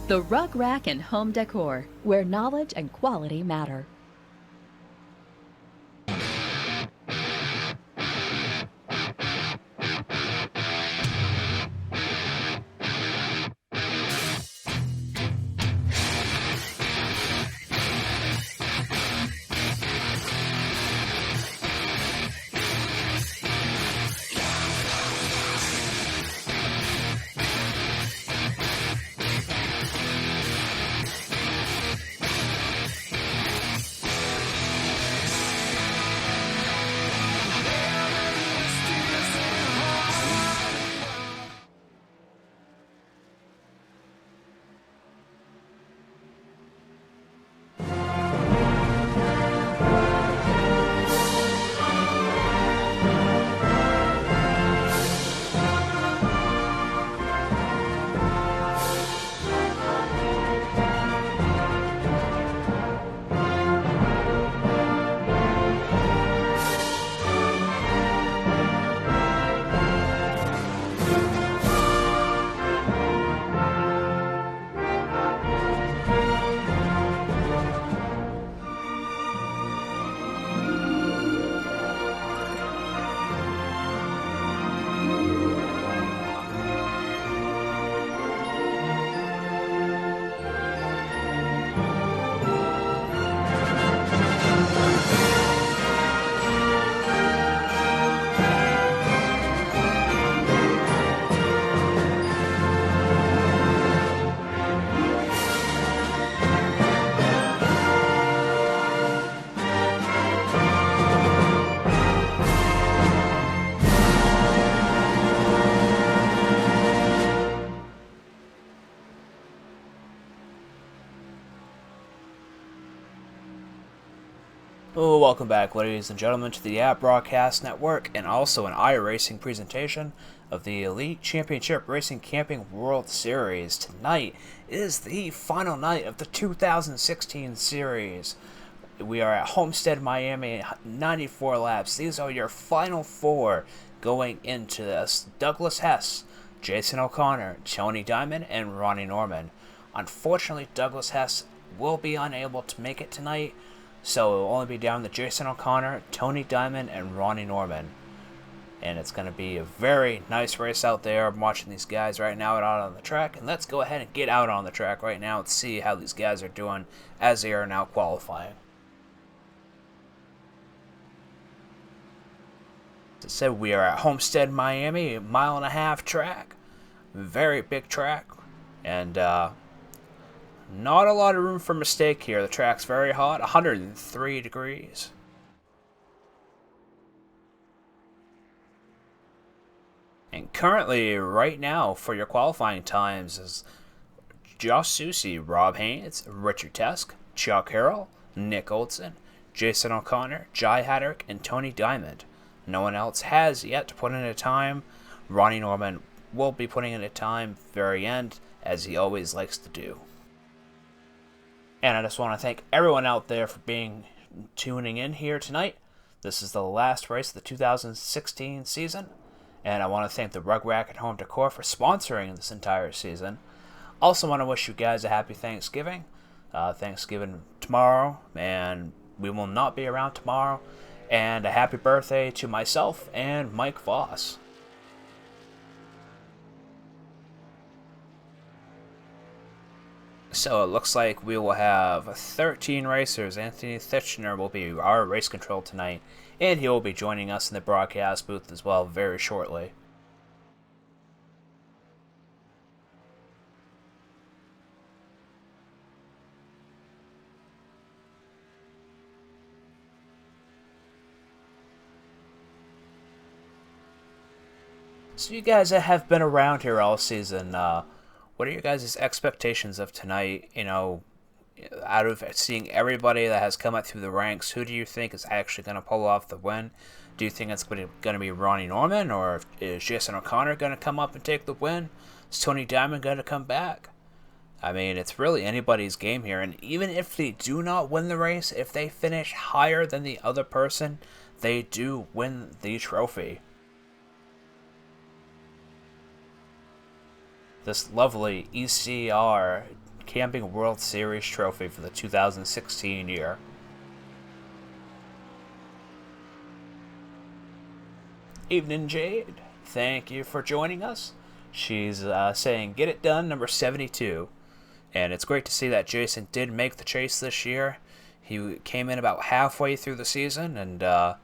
The Rug Rack and Home Decor, where knowledge and quality matter. Oh, welcome back, ladies and gentlemen, to the App Broadcast Network and also an iRacing presentation of the Elite Championship Racing Camping World Series. Tonight is the final night of the 2016 series. We are at Homestead, Miami, 94 laps. These are your final four going into this. Douglas Hess, Jason O'Connor, Tony Diamond, and Ronnie Norman. Unfortunately, Douglas Hess will be unable to make it tonight, so it will only be down to Jason O'Connor, Tony Diamond, and Ronnie Norman. And it's going to be a very nice race out there. I'm watching these guys right now out on the track. And let's go ahead and get out on the track right now and see how these guys are doing as they are now qualifying. As I said, we are at Homestead, Miami, a 1.5-mile track. Very big track. And not a lot of room for mistake here. The track's very hot, 103 degrees. And currently, right now, for your qualifying times is Josh Susie, Rob Haynes, Richard Tesk, Chuck Harrell, Nick Olson, Jason O'Connor, Jai Haddock, and Tony Diamond. No one else has yet to put in a time. Ronnie Norman will be putting in a time very end, as he always likes to do. And I just want to thank everyone out there for tuning in here tonight. This is the last race of the 2016 season. And I want to thank the Rug Rack and Home Decor for sponsoring this entire season. Also want to wish you guys a happy Thanksgiving. Thanksgiving tomorrow, and we will not be around tomorrow. And a happy birthday to myself and Mike Voss. So it looks like we will have 13 racers. Anthony Thitchner will be our race control tonight, and he will be joining us in the broadcast booth as well very shortly. So you guys that have been around here all season, what are your guys' expectations of tonight? You know, out of seeing everybody that has come up through the ranks, who do you think is actually going to pull off the win? Do you think it's going to be Ronnie Norman, or is Jason O'Connor going to come up and take the win? Is Tony Diamond going to come back? I mean, it's really anybody's game here, and even if they do not win the race, if they finish higher than the other person, they do win the trophy. This lovely ECR Camping World Series trophy for the 2016 year. Evening, Jade. Thank you for joining us. She's saying, get it done, number 72. And it's great to see that Jason did make the chase this year. He came in about halfway through the season, and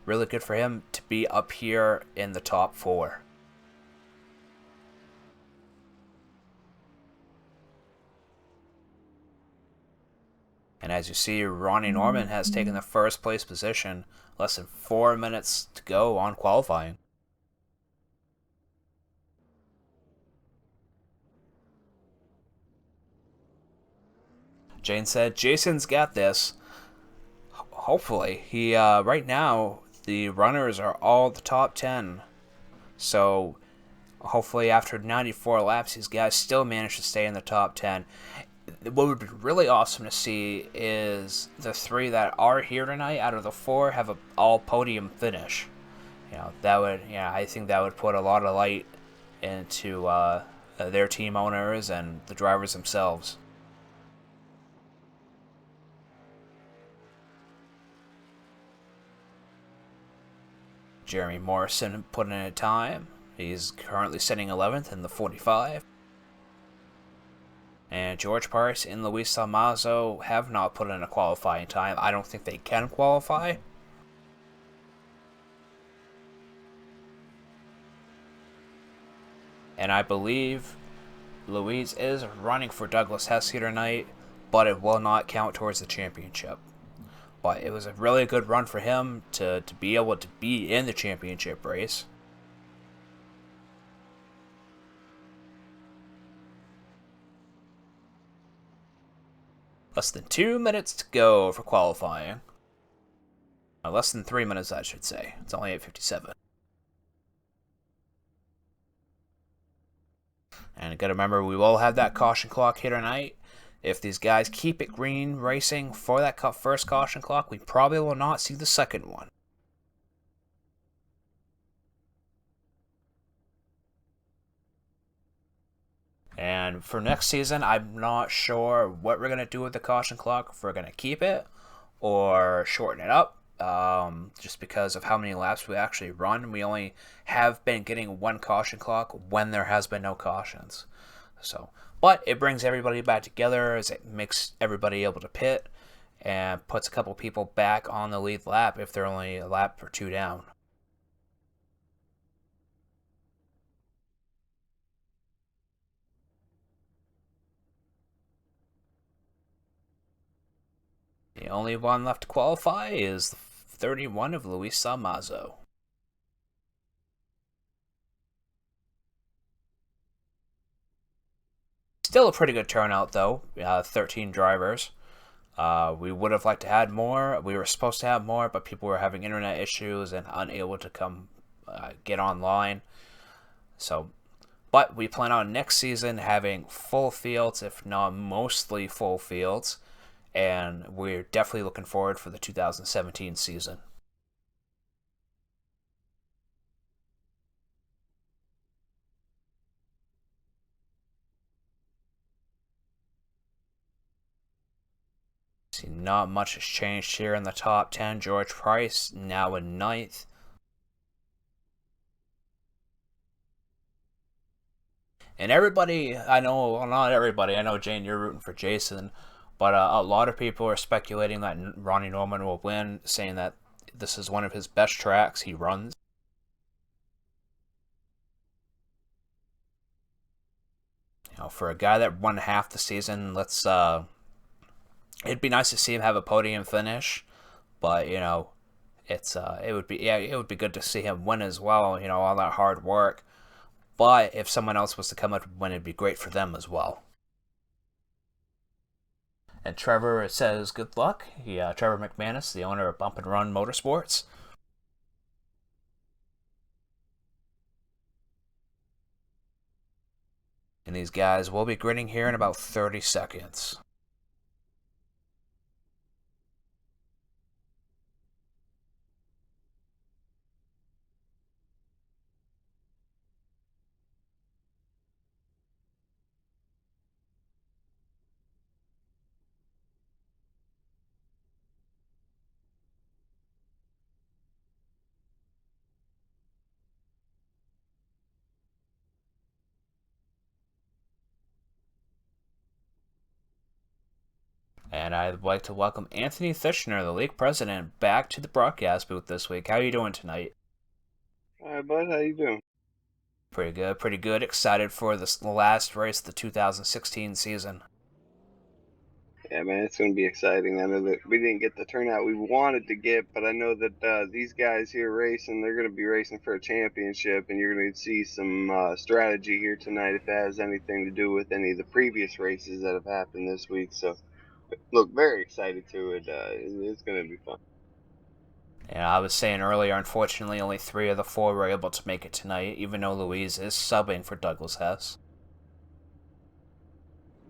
really good for him to be up here in the top 4. And as you see, Ronnie Norman has taken the first place position, less than 4 minutes to go on qualifying. Jane said, Jason's got this. Hopefully. He right now, the runners are all the top 10. So hopefully after 94 laps, these guys still manage to stay in the top 10. What would be really awesome to see is the 3 that are here tonight out of the 4 have a all podium finish. That would, I think that would put a lot of light into their team owners and the drivers themselves. Jeremy Morrison put in a time. He's currently sitting 11th in the 45. And George Price and Luis Salmazo have not put in a qualifying time. I don't think they can qualify. And I believe Luis is running for Douglas Hess here tonight, but it will not count towards the championship. But it was a really good run for him to be able to be in the championship race. Less than 2 minutes to go for qualifying. Less than 3 minutes, I should say. It's only 8:57. And gotta remember, we will have that caution clock here tonight. If these guys keep it green racing for that first caution clock, we probably will not see the second one. And for next season, I'm not sure what we're going to do with the caution clock. If we're going to keep it or shorten it up, just because of how many laps we actually run. We only have been getting one caution clock when there has been no cautions. But it brings everybody back together as it makes everybody able to pit and puts a couple people back on the lead lap if they're only a lap or 2 down. The only one left to qualify is the 31 of Luis Salmazo. Still a pretty good turnout, though. 13 drivers. We would have liked to have more. We were supposed to have more, but people were having internet issues and unable to come get online. But we plan on next season having full fields, if not mostly full fields, and we're definitely looking forward for the 2017 season. See, not much has changed here in the top 10. George Price now in 9th. And everybody, I know, well, not everybody, I know, Jane, you're rooting for Jason, but a lot of people are speculating that Ronnie Norman will win, saying that this is one of his best tracks he runs. For a guy that won half the season, it'd be nice to see him have a podium finish, but it would be good to see him win as well. All that hard work. But if someone else was to come up and win, it'd be great for them as well. And Trevor says good luck. Trevor McManus, the owner of Bump and Run Motorsports. And these guys will be gritting here in about 30 seconds. And I'd like to welcome Anthony Thishner, the league president, back to the broadcast booth this week. How are you doing tonight? All right, bud. How you doing? Pretty good, pretty good. Excited for the last race of the 2016 season. Yeah, man, it's going to be exciting. I know that we didn't get the turnout we wanted to get, but I know that these guys here racing, they're going to be racing for a championship, and you're going to see some strategy here tonight if it has anything to do with any of the previous races that have happened this week. So, look, very excited to it. It's going to be fun. And I was saying earlier, unfortunately, only 3 of the 4 were able to make it tonight, even though Louise is subbing for Douglas Hess.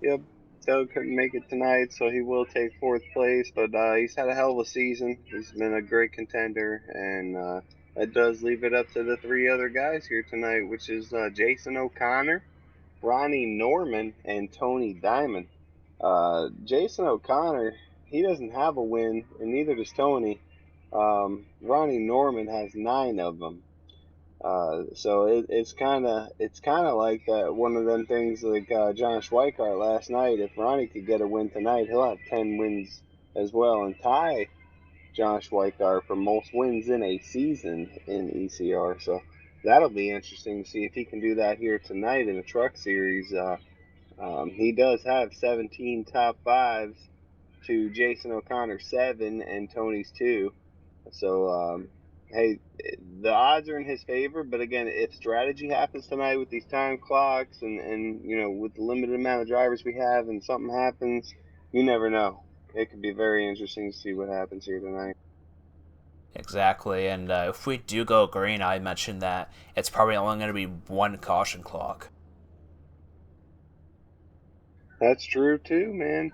Yep, Doug couldn't make it tonight, so he will take fourth place. But he's had a hell of a season. He's been a great contender, and that does leave it up to the 3 other guys here tonight, which is Jason O'Connor, Ronnie Norman, and Tony Diamond. Jason O'Connor, he doesn't have a win, and neither does Tony. Ronnie Norman has 9 of them. So it's kind of like that one of them things like John Schweikart last night. If Ronnie could get a win tonight, he'll have 10 wins as well and tie John Schweikart for most wins in a season in ECR. So that'll be interesting to see if he can do that here tonight in the Truck Series. He does have 17 top fives to Jason O'Connor's 7 and Tony's 2. So, hey, the odds are in his favor. But again, if strategy happens tonight with these time clocks and with the limited amount of drivers we have and something happens, you never know. It could be very interesting to see what happens here tonight. Exactly, and if we do go green, I mentioned that it's probably only going to be 1 caution clock. That's true too, man.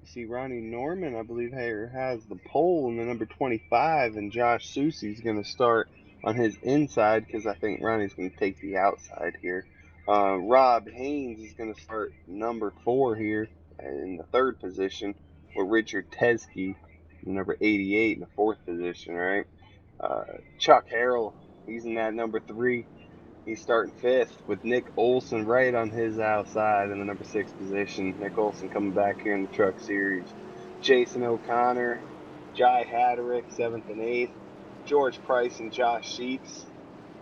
See, Ronnie Norman, I believe, here has the pole in the number 25, and Josh Susie's going to start on his inside because I think Ronnie's going to take the outside here. Rob Haynes is going to start number 4 here in the 3rd position, with Richard Teskey, number 88, in the 4th position, right? Chuck Harrell, he's in that number 3. He's starting 5th with Nick Olson right on his outside in the number 6 position. Nick Olson coming back here in the Truck Series. Jason O'Connor, Jai Hatterick, 7th and 8th. George Price and Josh Sheets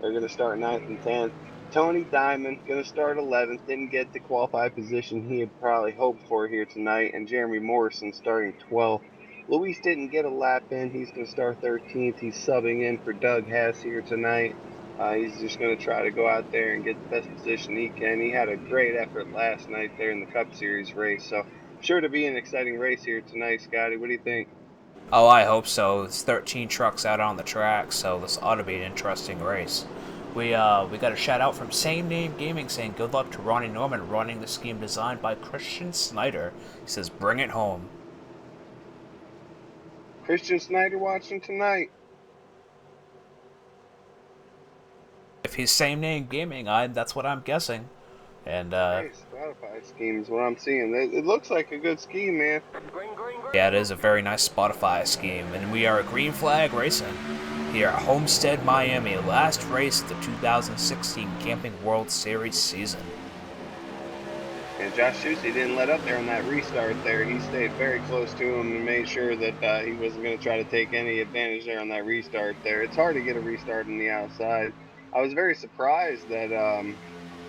are going to start 9th and 10th. Tony Diamond going to start 11th. Didn't get the qualified position he had probably hoped for here tonight. And Jeremy Morrison starting 12th. Luis didn't get a lap in. He's going to start 13th. He's subbing in for Doug Hess here tonight. He's just going to try to go out there and get the best position he can. He had a great effort last night there in the Cup Series race. So, sure to be an exciting race here tonight, Scotty. What do you think? Oh, I hope so. There's 13 trucks out on the track, so this ought to be an interesting race. We got a shout out from Same Name Gaming saying good luck to Ronnie Norman running the scheme designed by Christian Snyder. He says bring it home. Christian Snyder watching tonight. If he's Same Name Gaming, that's what I'm guessing. And Hey, Spotify scheme is what I'm seeing. It looks like a good scheme, man. yeah, it is a very nice Spotify scheme, and we are at Green Flag Racing here at Homestead, Miami, last race of the 2016 Camping World Series season. And Josh Susie didn't let up there on that restart there. He stayed very close to him and made sure that he wasn't going to try to take any advantage there on that restart there. It's hard to get a restart on the outside. I was very surprised that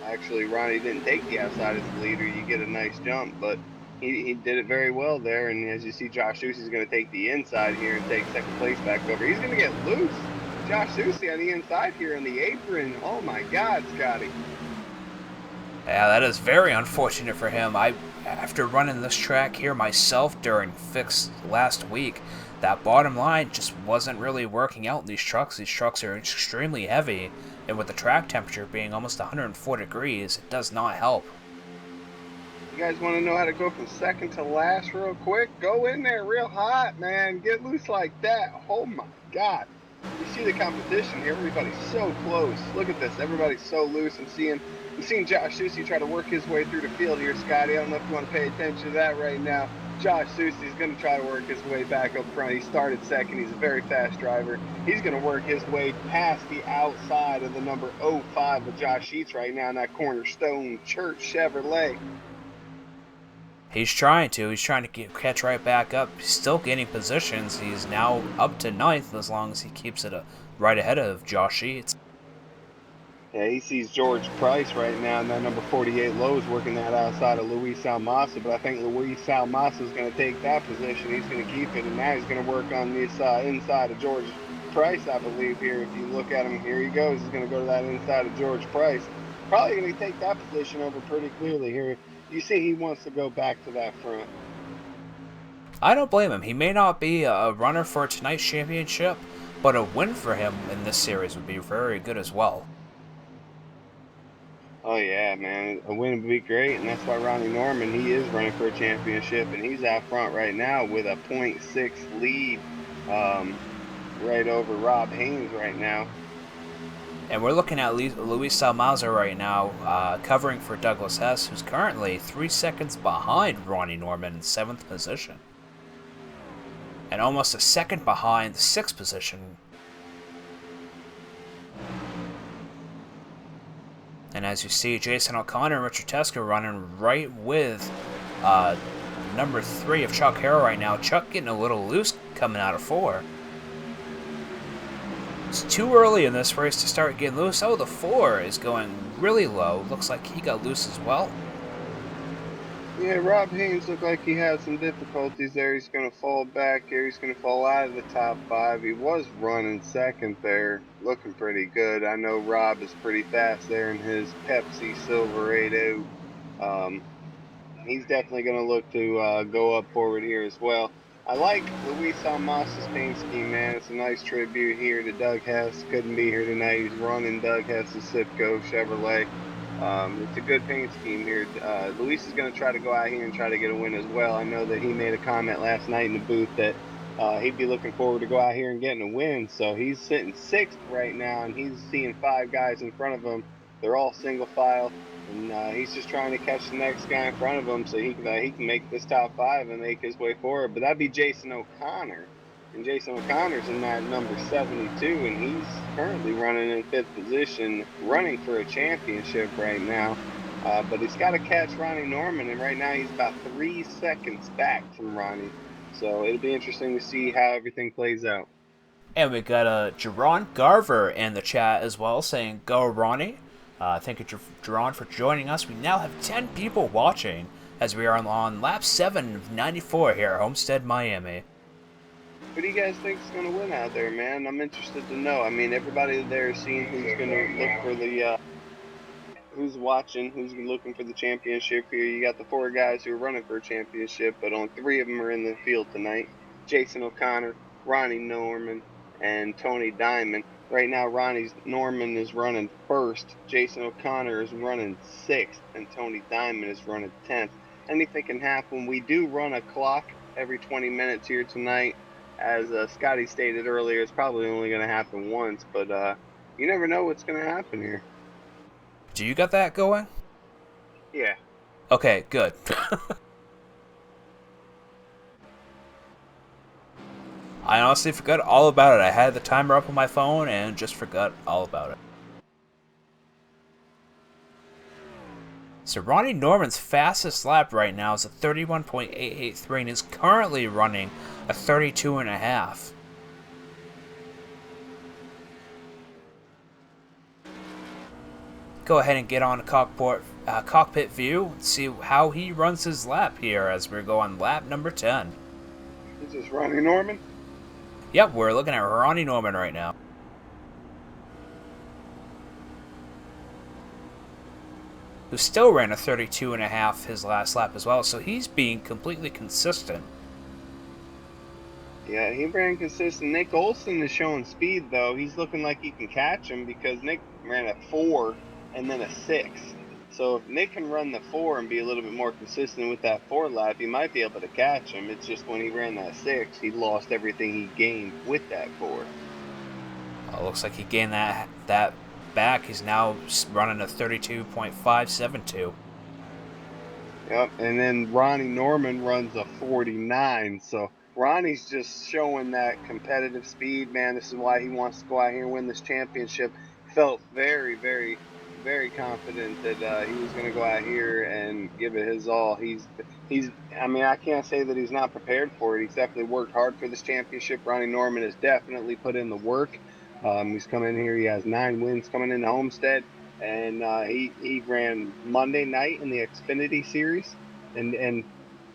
actually Ronnie didn't take the outside as the leader. You get a nice jump, but he did it very well there. And as you see, Josh Susie's going to take the inside here and take 2nd place back over. He's going to get loose. Josh Susie on the inside here on the apron. Oh my God, Scotty. Yeah, that is very unfortunate for him. After running this track here myself during fix last week, that bottom line just wasn't really working out in these trucks. These trucks are extremely heavy, and with the track temperature being almost 104 degrees, it does not help. You guys want to know how to go from 2nd to last real quick? Go in there real hot, man. Get loose like that. Oh my God. You see the competition here. Everybody's so close. Look at this. Everybody's so loose. I'm seeing Josh Susie try to work his way through the field here, Scotty. I don't know if you want to pay attention to that right now. Josh Susie's going to try to work his way back up front. He started 2nd. He's a very fast driver. He's going to work his way past the outside of the number 05 of Josh Sheets right now in that Cornerstone Church Chevrolet. He's trying to. He's trying to catch right back up. He's still gaining positions. He's now up to 9th as long as he keeps it right ahead of Josh Sheets. Yeah, he sees George Price right now, and that number 48 Lowe's working that outside of Luis Almasa, but I think Luis Almasa is going to take that position. He's going to keep it, and now he's going to work on this inside of George Price, I believe, here. If you look at him, here he goes. He's going to go to that inside of George Price. Probably going to take that position over pretty clearly here. You see he wants to go back to that front. I don't blame him. He may not be a runner for tonight's championship, but a win for him in this series would be very good as well. Oh yeah, man, a win would be great, and that's why Ronnie Norman, he is running for a championship, and he's out front right now with a .6 lead, right over Rob Haynes right now. And we're looking at Luis Almasa right now, covering for Douglas Hess, who's currently 3 seconds behind Ronnie Norman in 7th position, and almost a second behind the 6th position. And as you see, Jason O'Connor and Richard Tesker running right with number 3 of Chuck Harrell right now. Chuck getting a little loose coming out of 4. It's too early in this race to start getting loose. Oh, the 4 is going really low. Looks like he got loose as well. Yeah, Rob Haynes looked like he had some difficulties there. He's going to fall back here. He's going to fall out of the top 5. He was running second there, looking pretty good. I know Rob is pretty fast there in his Pepsi Silverado. He's definitely going to look to go up forward here as well. I like Luis Almasa's paint scheme, man. It's a nice tribute here to Doug Hess. Couldn't be here tonight. He's running Doug Hess's Sipco Chevrolet. It's a good paint scheme here. Luis is going to try to go out here and try to get a win as well. I know that he made a comment last night in the booth that he'd be looking forward to go out here and getting a win. So he's sitting 6th right now, and he's seeing 5 guys in front of him. They're all single file, and he's just trying to catch the next guy in front of him so he can make this top 5 and make his way forward. But that'd be Jason O'Connor. And Jason O'Connor's in that number 72, and he's currently running in 5th position, running for a championship right now. But he's got to catch Ronnie Norman, and right now he's about 3 seconds back from Ronnie. So it'll be interesting to see how everything plays out. And we got Jerron Garver in the chat as well, saying, "Go Ronnie." Thank you, Jerron, for joining us. We now have 10 people watching as we are on lap 7 of 94 here at Homestead, Miami. Who do you guys think is going to win out there, man? I'm interested to know. I mean, everybody there is seeing who's going to look for the, who's watching, who's looking for the championship here. You got the 4 guys who are running for a championship, but only 3 of them are in the field tonight. Jason O'Connor, Ronnie Norman, and Tony Diamond. Right now, Ronnie Norman is running 1st, Jason O'Connor is running 6th, and Tony Diamond is running 10th. Anything can happen. We do run a clock every 20 minutes here tonight. As Scotty stated earlier, it's probably only going to happen once, but you never know what's going to happen here. Do you got that going? Yeah. Okay, good. I honestly forgot all about it. I had the timer up on my phone and just forgot all about it. So Ronnie Norman's fastest lap right now is a 31.883 and is currently running a 32.5. Go ahead and get on a cockpit view and see how he runs his lap here as we go on lap number 10. Is this Ronnie Norman? Yep, we're looking at Ronnie Norman right now. Who still ran a 32.5 his last lap as well, so he's being completely consistent. Yeah, he ran consistent. Nick Olson is showing speed, though. He's looking like he can catch him because Nick ran a 4 and then a 6. So if Nick can run the 4 and be a little bit more consistent with that 4 lap, he might be able to catch him. It's just when he ran that 6, he lost everything he gained with that 4. Looks like he gained that back. He's now running a 32.572. Yep, and then Ronnie Norman runs a 49. So Ronnie's just showing that competitive speed, man. This is why he wants to go out here and win this championship. Felt very, very very confident that he was going to go out here and give it his all. He's. I mean, I can't say that he's not prepared for it. He's definitely worked hard for this championship. Ronnie Norman has definitely put in the work. He's coming in here. He has 9 wins coming into Homestead, and he ran Monday night in the Xfinity Series, and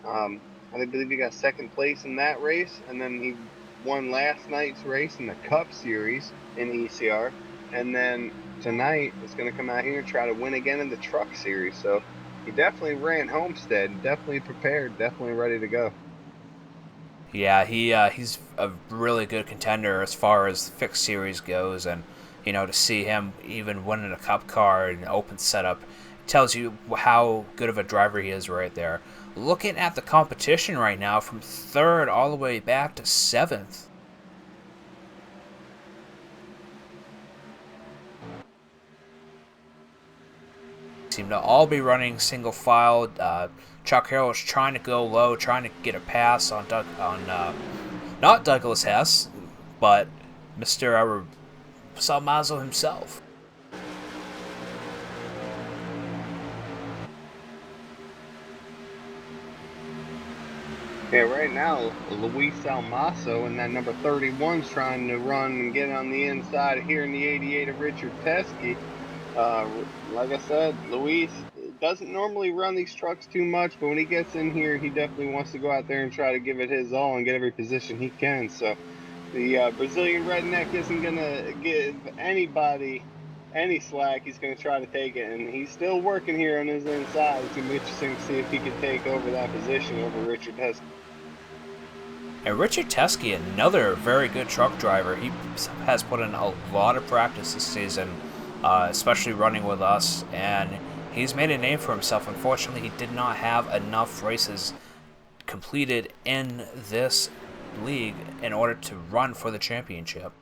I believe he got second place in that race, and then he won last night's race in the Cup Series in ECR, and then tonight is going to come out here and try to win again in the Truck Series. So he definitely ran Homestead, definitely prepared, definitely ready to go. Yeah, he's a really good contender as far as fixed series goes, and to see him even winning a cup car in an open setup tells you how good of a driver he is right there. Looking at the competition right now, from 3rd all the way back to 7th. Seem to all be running single file. Chuck Harrell is trying to go low, trying to get a pass on not Douglas Hess, but Mr. Salmazo himself. Yeah, right now, Luis Almaso and that number 31's trying to run and get on the inside here in the 88 of Richard Teskey. Like I said, Luis doesn't normally run these trucks too much, but when he gets in here, he definitely wants to go out there and try to give it his all and get every position he can. So the Brazilian redneck isn't going to give anybody any slack. He's going to try to take it, and he's still working here on his inside. It's going to be interesting to see if he can take over that position over Richard Teskey. And Richard Teskey, another very good truck driver. He has put in a lot of practice this season, especially running with us, and he's made a name for himself. Unfortunately, he did not have enough races completed in this league in order to run for the championship.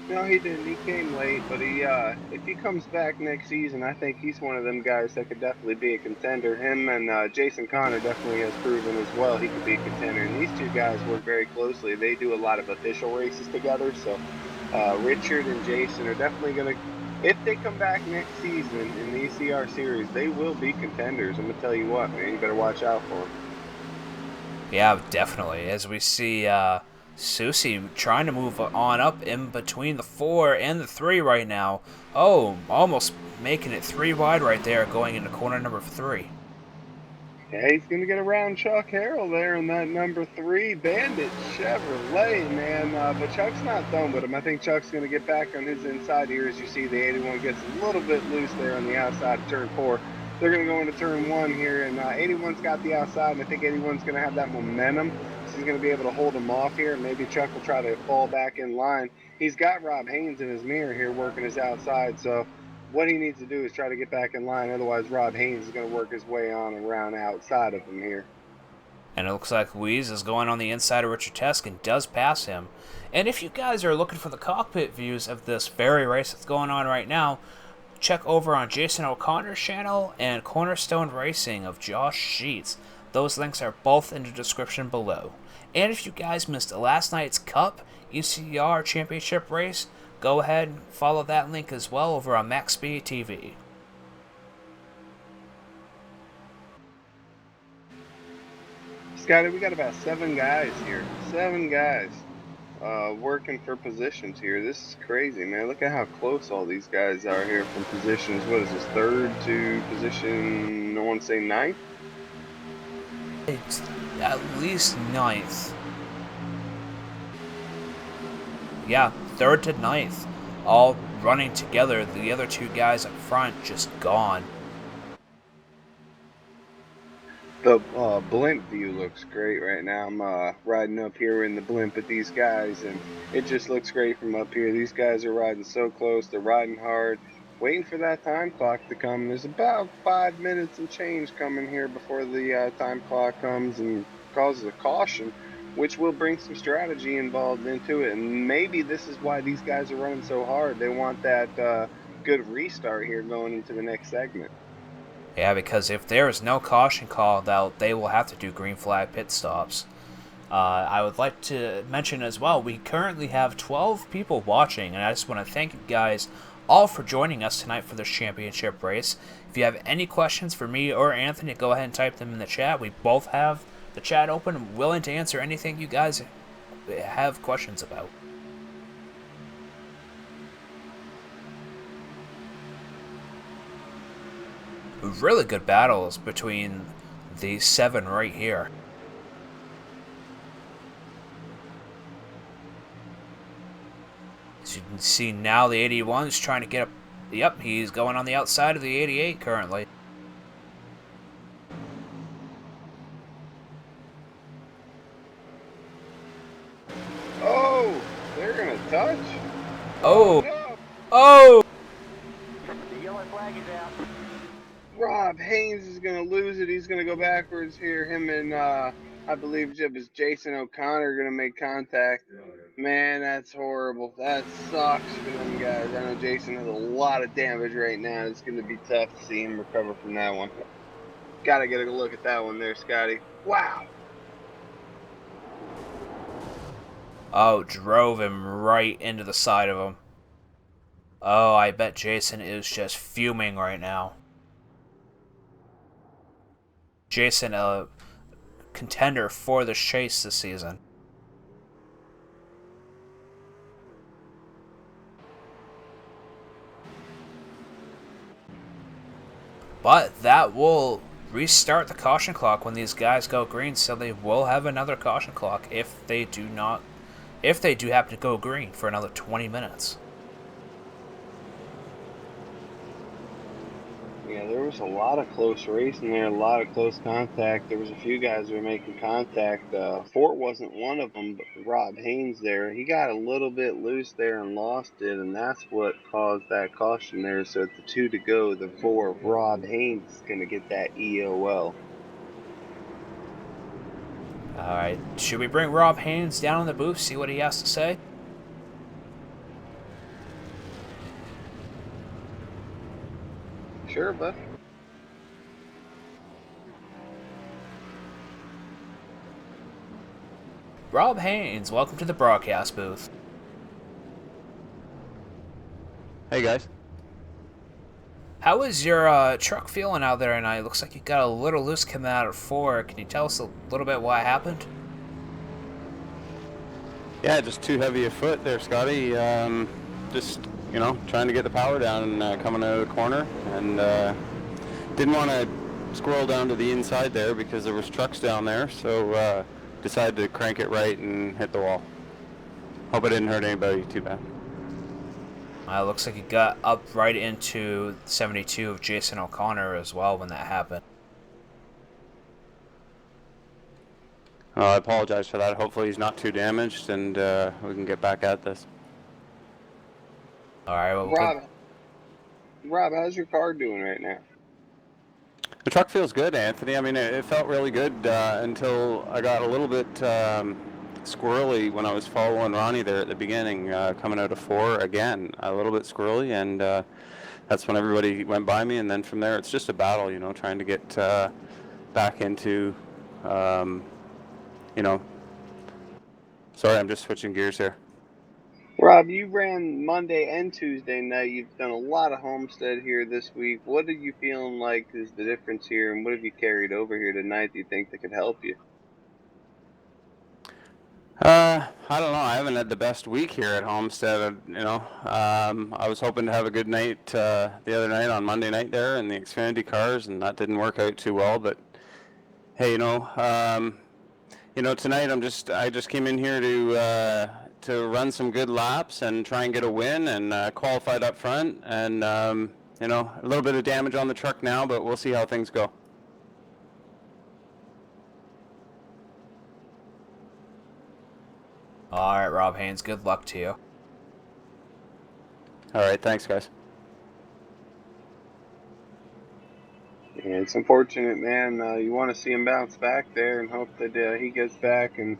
No, he didn't. He came late, but if he comes back next season, I think he's one of them guys that could definitely be a contender. Him and Jason Connor definitely has proven as well he could be a contender. And these 2 guys work very closely. They do a lot of official races together. So Richard and Jason are definitely going to, if they come back next season in the ECR Series, they will be contenders. I'm going to tell you what, man, you better watch out for them. Yeah, definitely. As we see Susie trying to move on up in between the 4 and the 3 right now. Oh, almost making it 3 wide right there, going into corner number 3. Yeah, he's going to get around Chuck Harrell there in that number 3 Bandit Chevrolet, man. But Chuck's not done with him. I think Chuck's going to get back on his inside here. As you see, the 81 gets a little bit loose there on the outside of turn 4. They're going to go into turn 1 here, and 81's got the outside, and I think 81's going to have that momentum. So he's going to be able to hold him off here, and maybe Chuck will try to fall back in line. He's got Rob Haynes in his mirror here working his outside, so what he needs to do is try to get back in line. Otherwise, Rob Haynes is going to work his way on around outside of him here. And it looks like Louise is going on the inside of Richard Tesk and does pass him. And if you guys are looking for the cockpit views of this very race that's going on right now, check over on Jason O'Connor's channel and Cornerstone Racing of Josh Sheets. Those links are both in the description below. And if you guys missed last night's Cup ECR Championship race, go ahead and follow that link as well over on Max Speed TV. Scotty, we got about 7 guys here. 7 guys working for positions here. This is crazy, man. Look at how close all these guys are here from positions. What is this, 3rd to position, I want to say 9th? It's at least 9th. Yeah, 3rd to 9th. All running together. The other 2 guys up front just gone. The blimp view looks great right now. I'm riding up here in the blimp at these guys, and it just looks great from up here. These guys are riding so close. They're riding hard, waiting for that time clock to come. There's about 5 minutes and change coming here before the time clock comes and causes a caution, which will bring some strategy involved into it. And maybe this is why these guys are running so hard. They want that good restart here going into the next segment. Yeah, because if there is no caution call, they will have to do green flag pit stops. I would like to mention as well, we currently have 12 people watching, and I just want to thank you guys all for joining us tonight for this championship race. If you have any questions for me or Anthony, go ahead and type them in the chat. We both have the chat open and willing to answer anything you guys have questions about. Really good battles between these 7 right here. As you can see now, the 81 is trying to get up. Yep, he's going on the outside of the 88 currently. Oh, they're gonna touch. Oh, No. oh! The yellow flag is out. Rob Haynes is gonna lose it. He's gonna go backwards here. Him and I believe it was Jason O'Connor gonna make contact. Man, that's horrible. That sucks for them guys. I know Jason has a lot of damage right now. It's gonna be tough to see him recover from that one. Gotta get a look at that one there, Scotty. Wow. Oh, drove him right into the side of him. Oh, I bet Jason is just fuming right now. Jason, a contender for the chase this season. But that will restart the caution clock when these guys go green, so they will have another caution clock if they do happen to go green for another 20 minutes. Yeah, there was a lot of close racing there, a lot of close contact. There was a few guys who were making contact. Fort wasn't one of them, but Rob Haynes there, he got a little bit loose there and lost it, and that's what caused that caution there. So at the 2 to go, the 4, Rob Haynes is going to get that EOL. Alright, should we bring Rob Haynes down in the booth, see what he has to say? Sure, bud. Rob Haynes, welcome to the broadcast booth. Hey guys. How is your truck feeling out there tonight? Looks like you got a little loose coming out of 4. Can you tell us a little bit what happened? Yeah, just too heavy a foot there, Scotty. Just, trying to get the power down and coming out of the corner. And didn't want to squirrel down to the inside there because there was trucks down there. So decided to crank it right and hit the wall. Hope I didn't hurt anybody too bad. Looks like you got up right into 72 of Jason O'Connor as well when that happened. I apologize for that. Hopefully he's not too damaged and we can get back at this. Alright, well, Rob, how's your car doing right now? The truck feels good, Anthony. I mean, it felt really good until I got a little bit squirrely when I was following Ronnie there at the beginning, coming out of 4 again. A little bit squirrely, and that's when everybody went by me. And then from there, it's just a battle, trying to get back into, Sorry, I'm just switching gears here. Rob, you ran Monday and Tuesday night. You've done a lot of Homestead here this week. What are you feeling like is the difference here, and what have you carried over here tonight that you think that could help you? I don't know. I haven't had the best week here at Homestead. I was hoping to have a good night the other night on Monday night there in the Xfinity cars, and that didn't work out too well. But hey, tonight I just came in here to run some good laps and try and get a win and qualified up front. And a little bit of damage on the truck now, but we'll see how things go. alright, Rob Haynes, good luck to you. All right, thanks, guys. Yeah, it's unfortunate, man. You want to see him bounce back there and hope that he gets back and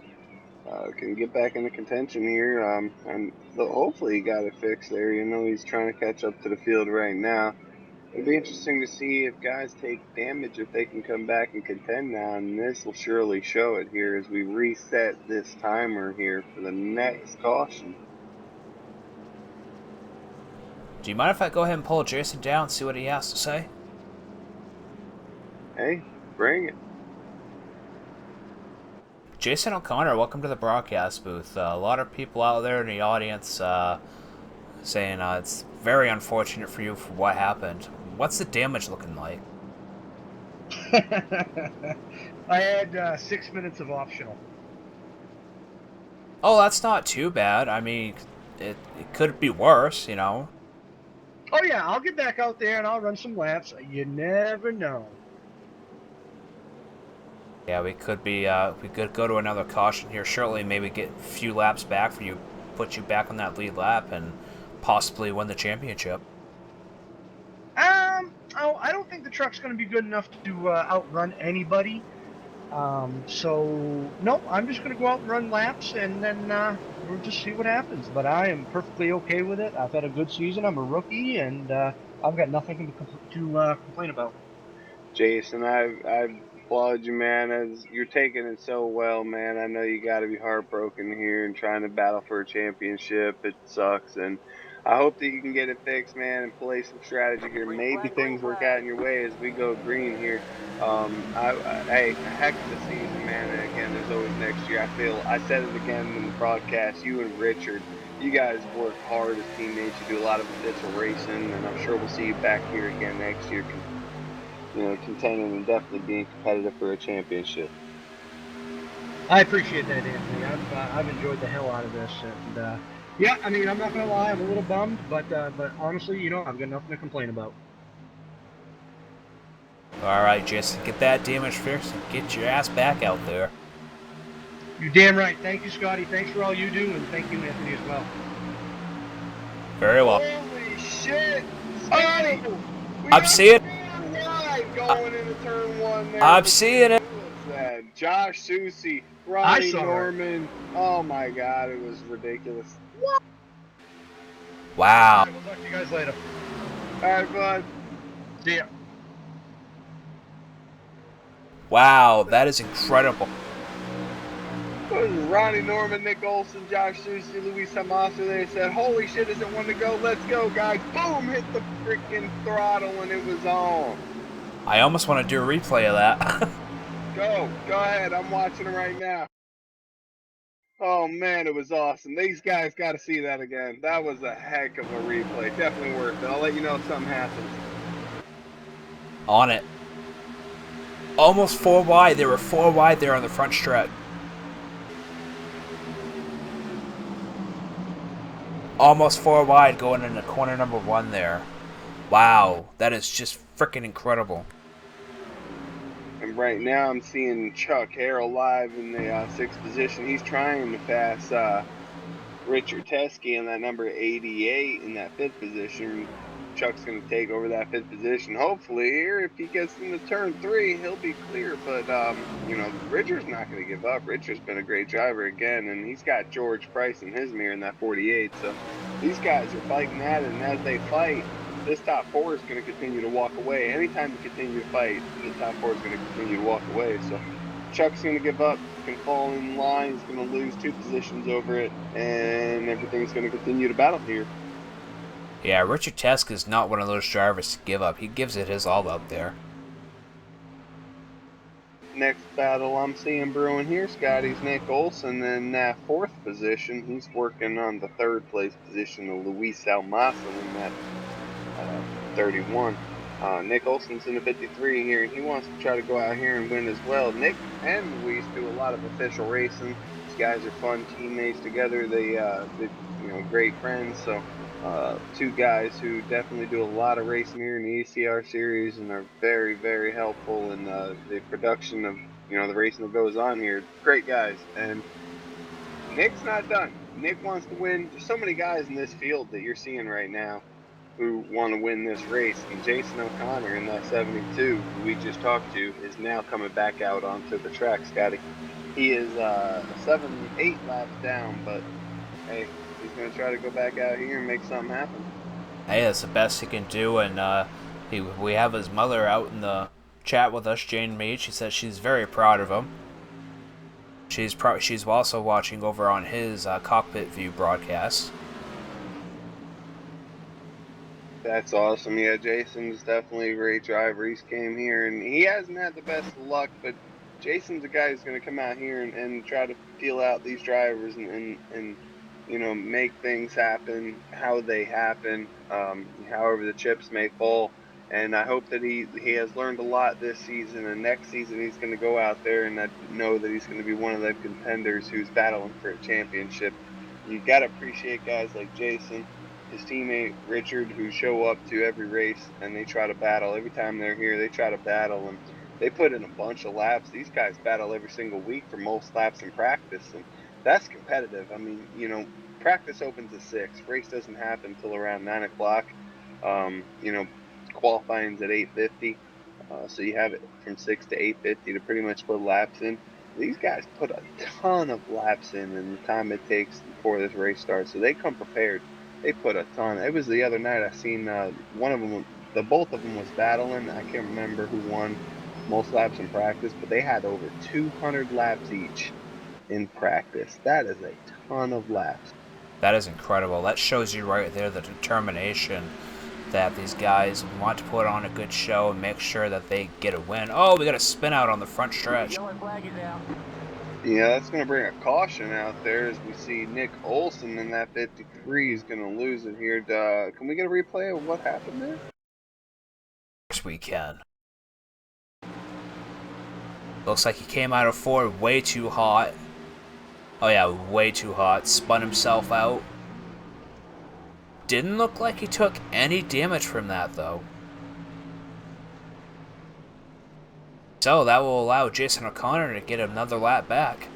can get back into contention here. And hopefully he got it fixed there. He's trying to catch up to the field right now. It'll be interesting to see if guys take damage, if they can come back and contend now, and this will surely show it here as we reset this timer here for the next caution. Do you mind if I go ahead and pull Jason down and see what he has to say? Hey, bring it. Jason O'Connor, welcome to the broadcast booth. A lot of people out there in the audience saying it's very unfortunate for you for what happened. What's the damage looking like? I had 6 minutes of optional. Oh, that's not too bad. I mean, it could be worse, you know. Oh yeah, I'll get back out there and I'll run some laps. You never know. Yeah, we could go to another caution here shortly, maybe get a few laps back for you, put you back on that lead lap, and possibly win the championship. Oh, I don't think the truck's going to be good enough to outrun anybody. So no, I'm just going to go out and run laps, and then we'll just see what happens. But I am perfectly okay with it. I've had a good season. I'm a rookie, and I've got nothing to complain about. Jason, I applaud you, man, as you're taking it so well, man. I know you got to be heartbroken here and trying to battle for a championship. It sucks, and I hope that you can get it fixed, man, and play some strategy here. Maybe things work out in your way as we go green here. Hey, a heck of a season, man. And again, there's always next year. I said it again in the broadcast. You and Richard, you guys work hard as teammates. You do a lot of official racing, and I'm sure we'll see you back here again next year. Contending and definitely being competitive for a championship. I appreciate that, Anthony. I've enjoyed the hell out of this, and yeah, I mean, I'm not gonna lie, I'm a little bummed, but honestly, I've got nothing to complain about. All right, Jason, get that damage fixed and get your ass back out there. You're damn right. Thank you, Scotty. Thanks for all you do, and thank you, Anthony, as well. Very well. Holy shit, Scotty! I'm seeing. Going into turn one there. I'm seeing it. Who was that? Josh Susie, Ronnie Norman. Oh my God, it was ridiculous. What? Wow. We'll talk to you guys later. All right, bud. See ya. Wow, that is incredible. It was Ronnie Norman, Nick Olson, Josh Susie, Luis Hamasa. They said, holy shit, is it one to go? Let's go, guys. Boom, hit the freaking throttle and it was on. I almost want to do a replay of that. Go ahead. I'm watching it right now. Oh man, it was awesome. These guys got to see that again. That was a heck of a replay. Definitely worth it. I'll let you know if something happens. On it. Almost 4 wide. They were 4 wide there on the front stretch. Almost 4 wide going into corner number 1 there. Wow, that is just freaking incredible. And right now I'm seeing Chuck Harrell live in the 6th position. He's trying to pass Richard Teskey in that number 88 in that 5th position. Chuck's going to take over that 5th position. Hopefully here, if he gets into turn 3, he'll be clear. But, Richard's not going to give up. Richard's been a great driver again, and he's got George Price in his mirror in that 48. So these guys are fighting at it, and as they fight, this top 4 is going to continue to walk away. Anytime you continue to fight, the top 4 is going to continue to walk away. So Chuck's going to give up, can fall in line, he's going to lose 2 positions over it, and everything's going to continue to battle here. Yeah, Richard Tesk is not one of those drivers to give up. He gives it his all out there. Next battle I'm seeing brewing here, Scotty's Nick Olson in that 4th position. He's working on the 3rd place position of Luis Almasa in that 31. Nick Olson's in the 53 here, and he wants to try to go out here and win as well. Nick and Luis do a lot of official racing. These guys are fun teammates together. They're great friends. So 2 guys who definitely do a lot of racing here in the ECR series and are very, very helpful in the production of the racing that goes on here. Great guys, and Nick's not done. Nick wants to win. There's so many guys in this field that you're seeing right now who want to win this race, and Jason O'Connor in that 72, who we just talked to, is now coming back out onto the track, Scotty. He is 7-8 laps down, but hey, he's going to try to go back out here and make something happen. Hey, that's the best he can do, and we have his mother out in the chat with us, Jane Meade. She says she's very proud of him. She's also watching over on his cockpit view broadcast. That's awesome. Yeah, Jason's definitely a great driver. He's came here and he hasn't had the best of luck, but Jason's a guy who's going to come out here and try to feel out these drivers and make things happen how they happen, however the chips may fall. And I hope that he has learned a lot this season, and next season he's going to go out there and I know that he's going to be one of the contenders who's battling for a championship. You got to appreciate guys like Jason, his teammate Richard, who show up to every race and they try to battle. Every time they're here, they try to battle, and they put in a bunch of laps. These guys battle every single week for most laps in practice, and that's competitive. I mean, practice opens at 6. Race doesn't happen until around 9 o'clock. Qualifying's at 8:50, so you have it from 6 to 8:50 to pretty much put laps in. These guys put a ton of laps in the time it takes before this race starts, so they come prepared. They put a ton. It was the other night I seen one of them. Both of them was battling. I can't remember who won most laps in practice, but they had over 200 laps each in practice. That is a ton of laps. That is incredible. That shows you right there the determination that these guys want to put on a good show and make sure that they get a win. Oh, we got a spin out on the front stretch. Yellow flag is out. Yeah, that's going to bring a caution out there as we see Nick Olson in that 53 is going to lose it here. Can we get a replay of what happened there? Yes, we can. Looks like he came out of 4 way too hot. Oh yeah, way too hot. Spun himself out. Didn't look like he took any damage from that, though. So that will allow Jason O'Connor to get another lap back.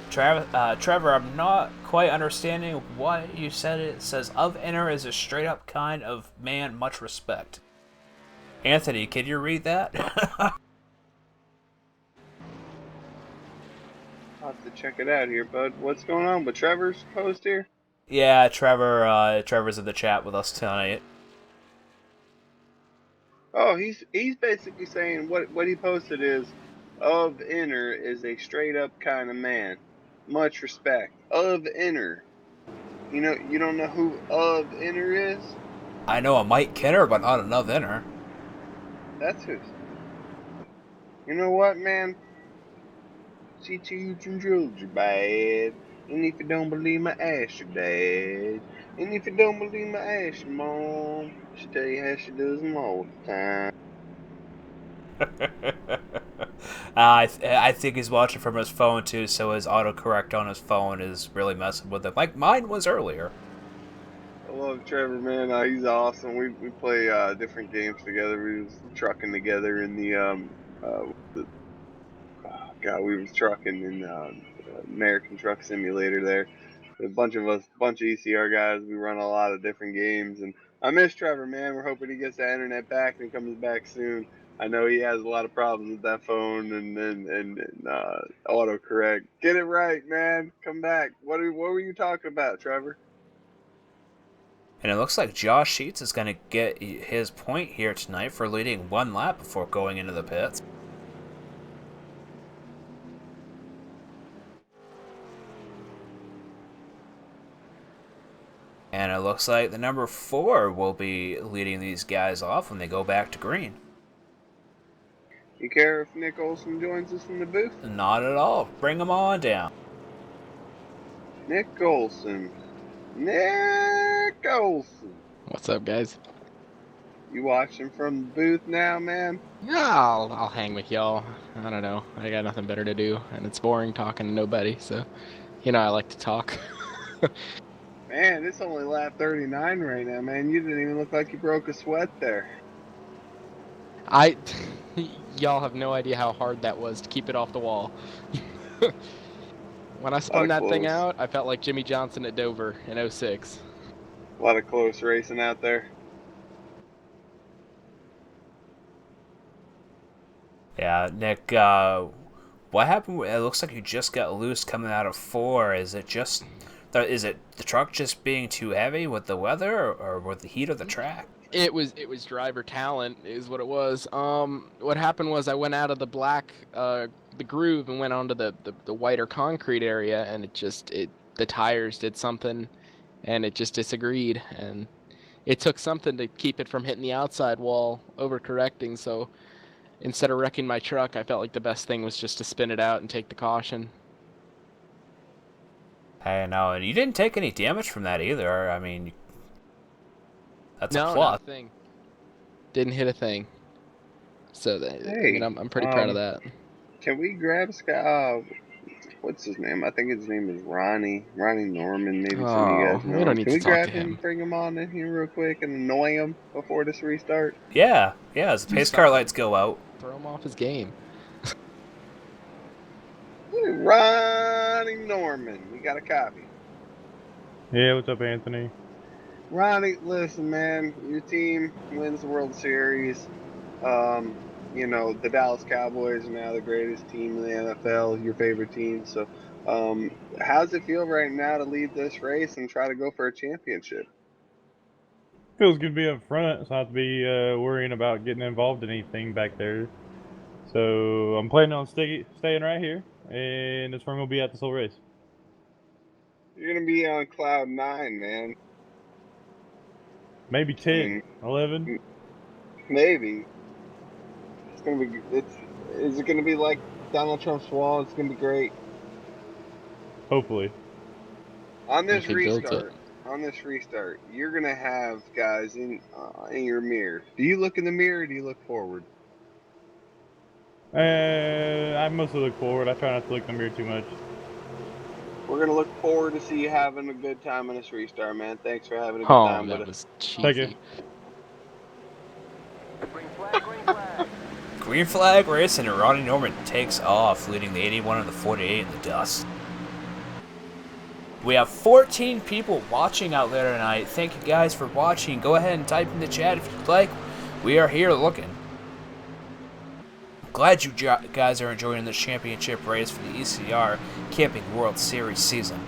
Trevor, I'm not quite understanding what you said. It says, of inner is a straight up kind of man, much respect. Anthony, can you read that? I'll have to check it out here, bud. What's going on with Trevor's post here? Yeah, Trevor's in the chat with us tonight. Oh, he's basically saying what he posted is, of inner is a straight up kind of man. Much respect. Of inner. You don't know who of inner is? I know a Mike Kidder, but not enough inner. That's who. You know what, man? See to you and drilled you bad. And if you don't believe my ass, your dad. And if you don't believe my ass, your mom. She tell you how she does them all the time. I think he's watching from his phone too, so his autocorrect on his phone is really messing with him, like mine was earlier. I love Trevor, man. He's awesome. We play different games together. We was trucking together in we was trucking in American Truck Simulator there. A bunch of ECR guys. We run a lot of different games, and I miss Trevor, man. We're hoping he gets that internet back and comes back soon. I know he has a lot of problems with that phone and autocorrect. Get it right, man. Come back. What were you talking about, Trevor? And it looks like Josh Sheets is going to get his point here tonight for leading 1 lap before going into the pits. And it looks like the number 4 will be leading these guys off when they go back to green. You care if Nick Olson joins us in the booth? Not at all. Bring him on down. Nick Olson. Nick Olson. What's up, guys? You watching from the booth now, man? Yeah, I'll hang with y'all. I don't know. I got nothing better to do, and it's boring talking to nobody, so, I like to talk. Man, it's only lap 39 right now, man. You didn't even look like you broke a sweat there. Y'all have no idea how hard that was to keep it off the wall. When I spun that thing out, I felt like Jimmy Johnson at Dover in 06. A lot of close racing out there. Yeah, Nick, what happened? It looks like you just got loose coming out of 4. Is it the truck just being too heavy with the weather or with the heat of the track? It was driver talent is what it was. What happened was I went out of the black, the groove and went onto the whiter concrete area, and the tires did something, and it just disagreed, and it took something to keep it from hitting the outside wall, overcorrecting. So instead of wrecking my truck, I felt like the best thing was just to spin it out and take the caution. I know, and you didn't take any damage from that either. I mean, that's a No, not a plus. thing. Didn't hit a thing. So Hey, I'm pretty proud of that. can we grab Scott? What's his name? I think his name is Ronnie. Ronnie Norman. Maybe some of you Oh, guys know we don't him. need Can to we talk to grab him, him. bring him on in here real quick, and annoy him before this restart? Yeah, as the pace car Stop. lights go out. Throw him off his game. Ronnie Norman. We got a copy. Yeah, what's up, Anthony? Ronnie, listen, man. Your team wins the World Series. You know, the Dallas Cowboys are now the greatest team in the NFL, your favorite team. So, how's it feel right now to lead this race and try to go for a championship? Feels good to be up front, so I don't have to be worrying about getting involved in anything back there. So I'm planning on staying right here, and that's where I'm gonna be at this whole race. You're gonna be on cloud nine, man. Maybe I 10, mean, 11. maybe it's gonna be. It's is it gonna be like Donald Trump's wall? It's gonna be great Hopefully. on If this he builds it. restart. On this restart, you're gonna have guys in your mirror. Do you look in the mirror? Or do you look forward? I mostly look forward. I try not to look in the mirror too much. We're gonna look forward to see you having a good time on this restart, man. Thanks for having a good Oh, time with that us. was Thank you. cheesy. Green flag, green flag. Green flag race, and Ronnie Norman takes off, leading the 81 and the 48 in the dust. We have 14 people watching out there tonight. Thank you guys for watching. Go ahead and type in the chat if you'd like. We are here looking. Glad you guys are enjoying this championship race for the ECR Camping World Series season.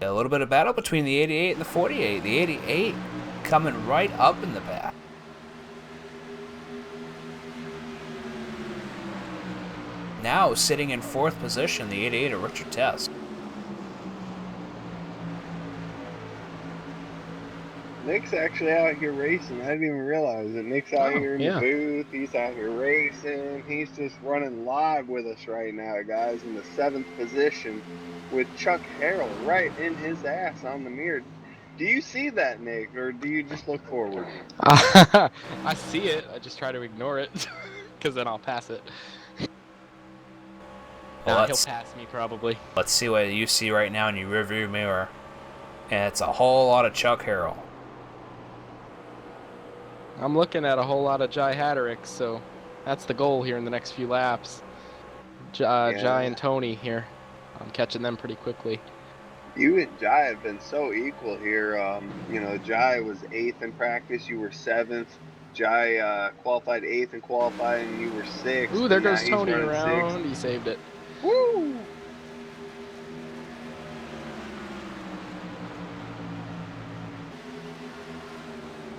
A little bit of battle between the 88 and the 48. The 88 coming right up in the back. Now sitting in 4th position, the 88 of Richard Test. Nick's actually out here racing. I didn't even realize it. Nick's out here in the booth. He's out here racing. He's just running live with us right now, guys, in the 7th position with Chuck Harrell right in his ass on the mirror. Do you see that, Nick, or do you just look forward? I see it. I just try to ignore it, because then I'll pass it. Well, He'll pass me probably. Let's see what you see right now in your rearview mirror. And it's a whole lot of Chuck Harrell. I'm looking at a whole lot of Jai Hatterick, so that's the goal here in the next few laps. Jai and Tony here. I'm catching them pretty quickly. You and Jai have been so equal here. You know, Jai was 8th in practice. You were 7th. Jai qualified 8th in qualifying. And you were 6th. Ooh, there and now goes he's Tony running around. 6th. He saved it. Woo!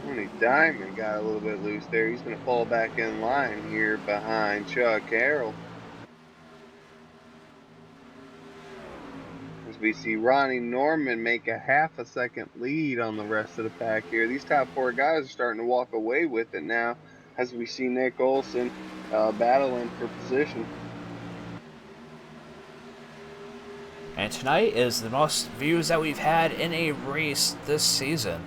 Ronnie Diamond got a little bit loose there. He's going to fall back in line here behind Chuck Harrell. As we see Ronnie Norman make a half a second lead on the rest of the pack here. These top 4 guys are starting to walk away with it now as we see Nick Olson battling for position. And tonight is the most views that we've had in a race this season.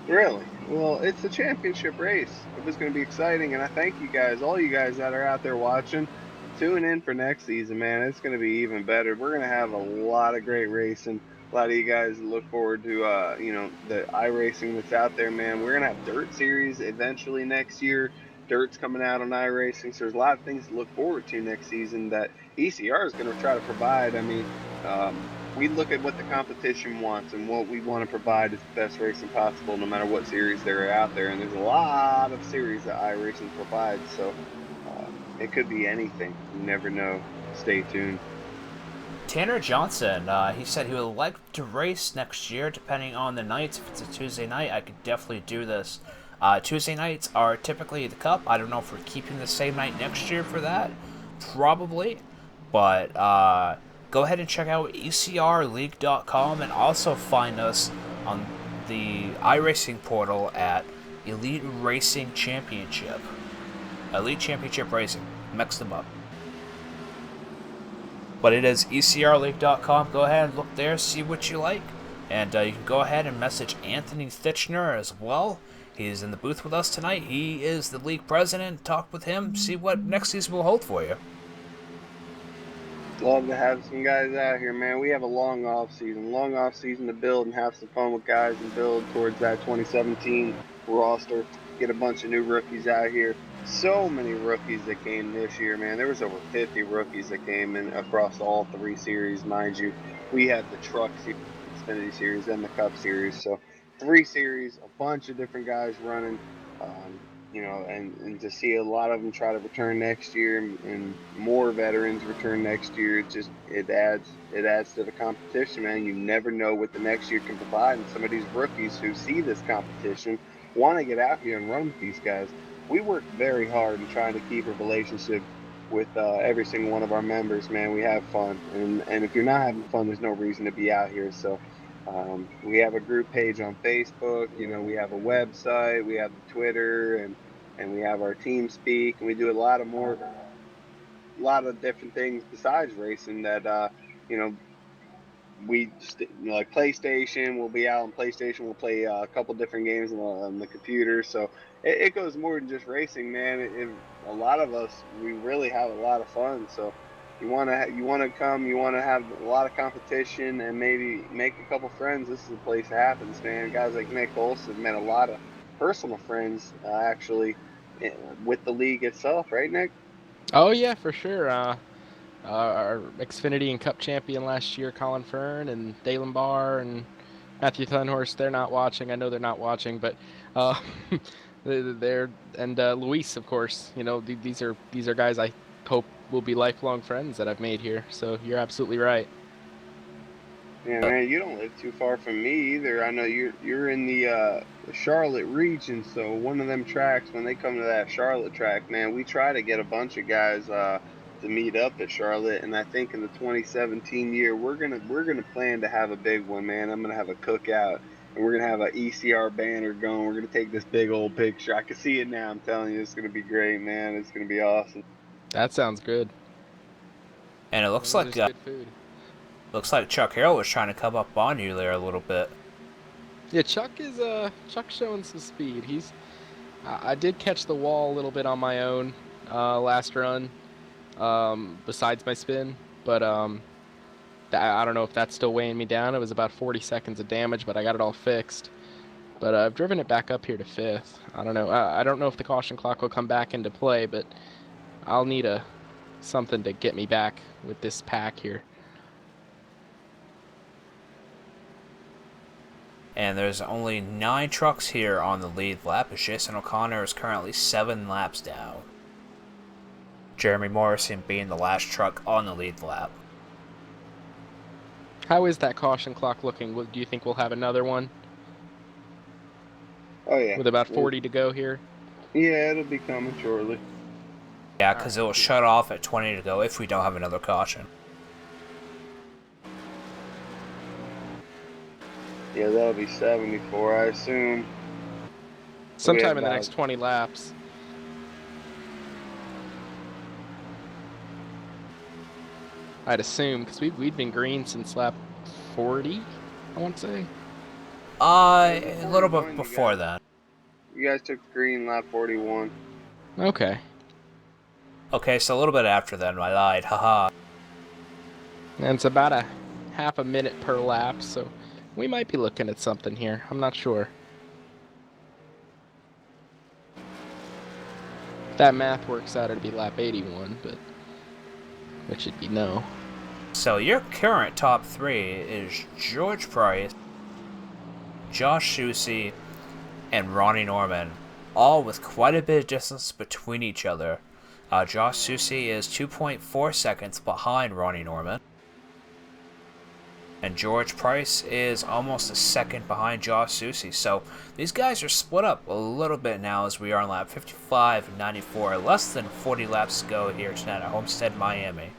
Really? Well, it's a championship race. It was going to be exciting, and I thank you guys, all you guys that are out there watching. Tune in for next season, man. It's going to be even better. We're going to have a lot of great racing. A lot of you guys look forward to, you know, the iRacing that's out there, man. We're going to have Dirt Series eventually next year. Dirt's coming out on iRacing, so there's a lot of things to look forward to next season that ECR is going to try to provide. I mean, we look at what the competition wants, and what we want to provide is the best racing possible, no matter what series they're out there. And there's a lot of series that iRacing provides, so it could be anything. You never know. Stay tuned. Tanner Johnson, he said he would like to race next year, depending on the nights. If it's a Tuesday night, I could definitely do this. Tuesday nights are typically the Cup. I don't know if we're keeping the same night next year for that. probably, but go ahead and check out ECRLeague.com and also find us on the iRacing portal at Elite Racing Championship. Elite Championship Racing. Mix them up. But it is ECRLeague.com. Go ahead and look there, see what you like. And you can go ahead and message Anthony Thitchner as well. He's in the booth with us tonight. He is the league president. Talk with him, see what next season will hold for you. Love to have some guys out here, man. We have a long off season to build and have some fun with guys and build towards that 2017 roster. Get a bunch of new rookies out here. So many rookies that came this year, man. There was over 50 rookies that came in across all 3 series, mind you. We had the Truck Series, Xfinity Series, and the Cup Series. So 3 series, a bunch of different guys running. And to see a lot of them try to return next year and more veterans return next year, it adds to the competition, man. You never know what the next year can provide, and some of these rookies who see this competition want to get out here and run with these guys. We work very hard in trying to keep a relationship with every single one of our members, man. We have fun, and if you're not having fun, there's no reason to be out here. So we have a group page on Facebook, we have a website, we have the Twitter, and we have our team speak, and we do a lot of different things besides racing that like PlayStation. We'll be out on PlayStation. We'll play a couple different games on the computer. So it goes more than just racing, man. A lot of us, we really have a lot of fun. So you want to come, you want to have a lot of competition and maybe make a couple friends. This is the place it happens, man. Guys like Nick Olson met a lot of personal friends actually with the league itself, right, Nick? Oh yeah, for sure. Our Xfinity and Cup champion last year, Colin Fern and Dalen Barr and Matthew Thunhorst. They're not watching. I know they're not watching, but they're and Luis, of course. These are guys I hope will be lifelong friends that I've made here. So you're absolutely right. Yeah, man, you don't live too far from me either. I know you're in the Charlotte region, so one of them tracks, when they come to that Charlotte track, man, we try to get a bunch of guys to meet up at Charlotte, and I think in the 2017 year we're gonna plan to have a big one, man. I'm gonna have a cookout, and we're gonna have an ECR banner going. We're gonna take this big old picture. I can see it now. I'm telling you, it's gonna be great, man. It's gonna be awesome. That sounds good. And it looks Well, like there's good food. looks like Chuck Harrell was trying to come up on you there a little bit. Yeah, Chuck's showing some speed. I did catch the wall a little bit on my own last run, besides my spin, but I don't know if that's still weighing me down. It was about 40 seconds of damage, but I got it all fixed. But I've driven it back up here to 5th. I don't know. I don't know if the caution clock will come back into play, but I'll need something to get me back with this pack here. And there's only 9 trucks here on the lead lap, as Jason O'Connor is currently 7 laps down. Jeremy Morrison being the last truck on the lead lap. How is that caution clock looking? Do you think we'll have another one? Oh yeah. With about 40 to go here? Yeah, it'll be coming shortly. Yeah, because it will shut off at 20 to go if we don't have another caution. Yeah, that'll be 74, I assume. Sometime in the next 20 laps. I'd assume, because we'd been green since lap 40, I want to say. A little bit before that. You guys took green lap 41. Okay. Okay, so a little bit after then, I lied, haha. And it's about a half a minute per lap, so we might be looking at something here. I'm not sure. That math works out, it'd be lap 81, but which would be no. So your current top 3 is George Price, Josh Soucy, and Ronnie Norman, all with quite a bit of distance between each other. Josh Soucy is 2.4 seconds behind Ronnie Norman. And George Price is almost a second behind Josh Susie. So these guys are split up a little bit now as we are on lap 55 and 94. Less than 40 laps to go here tonight at Homestead, Miami.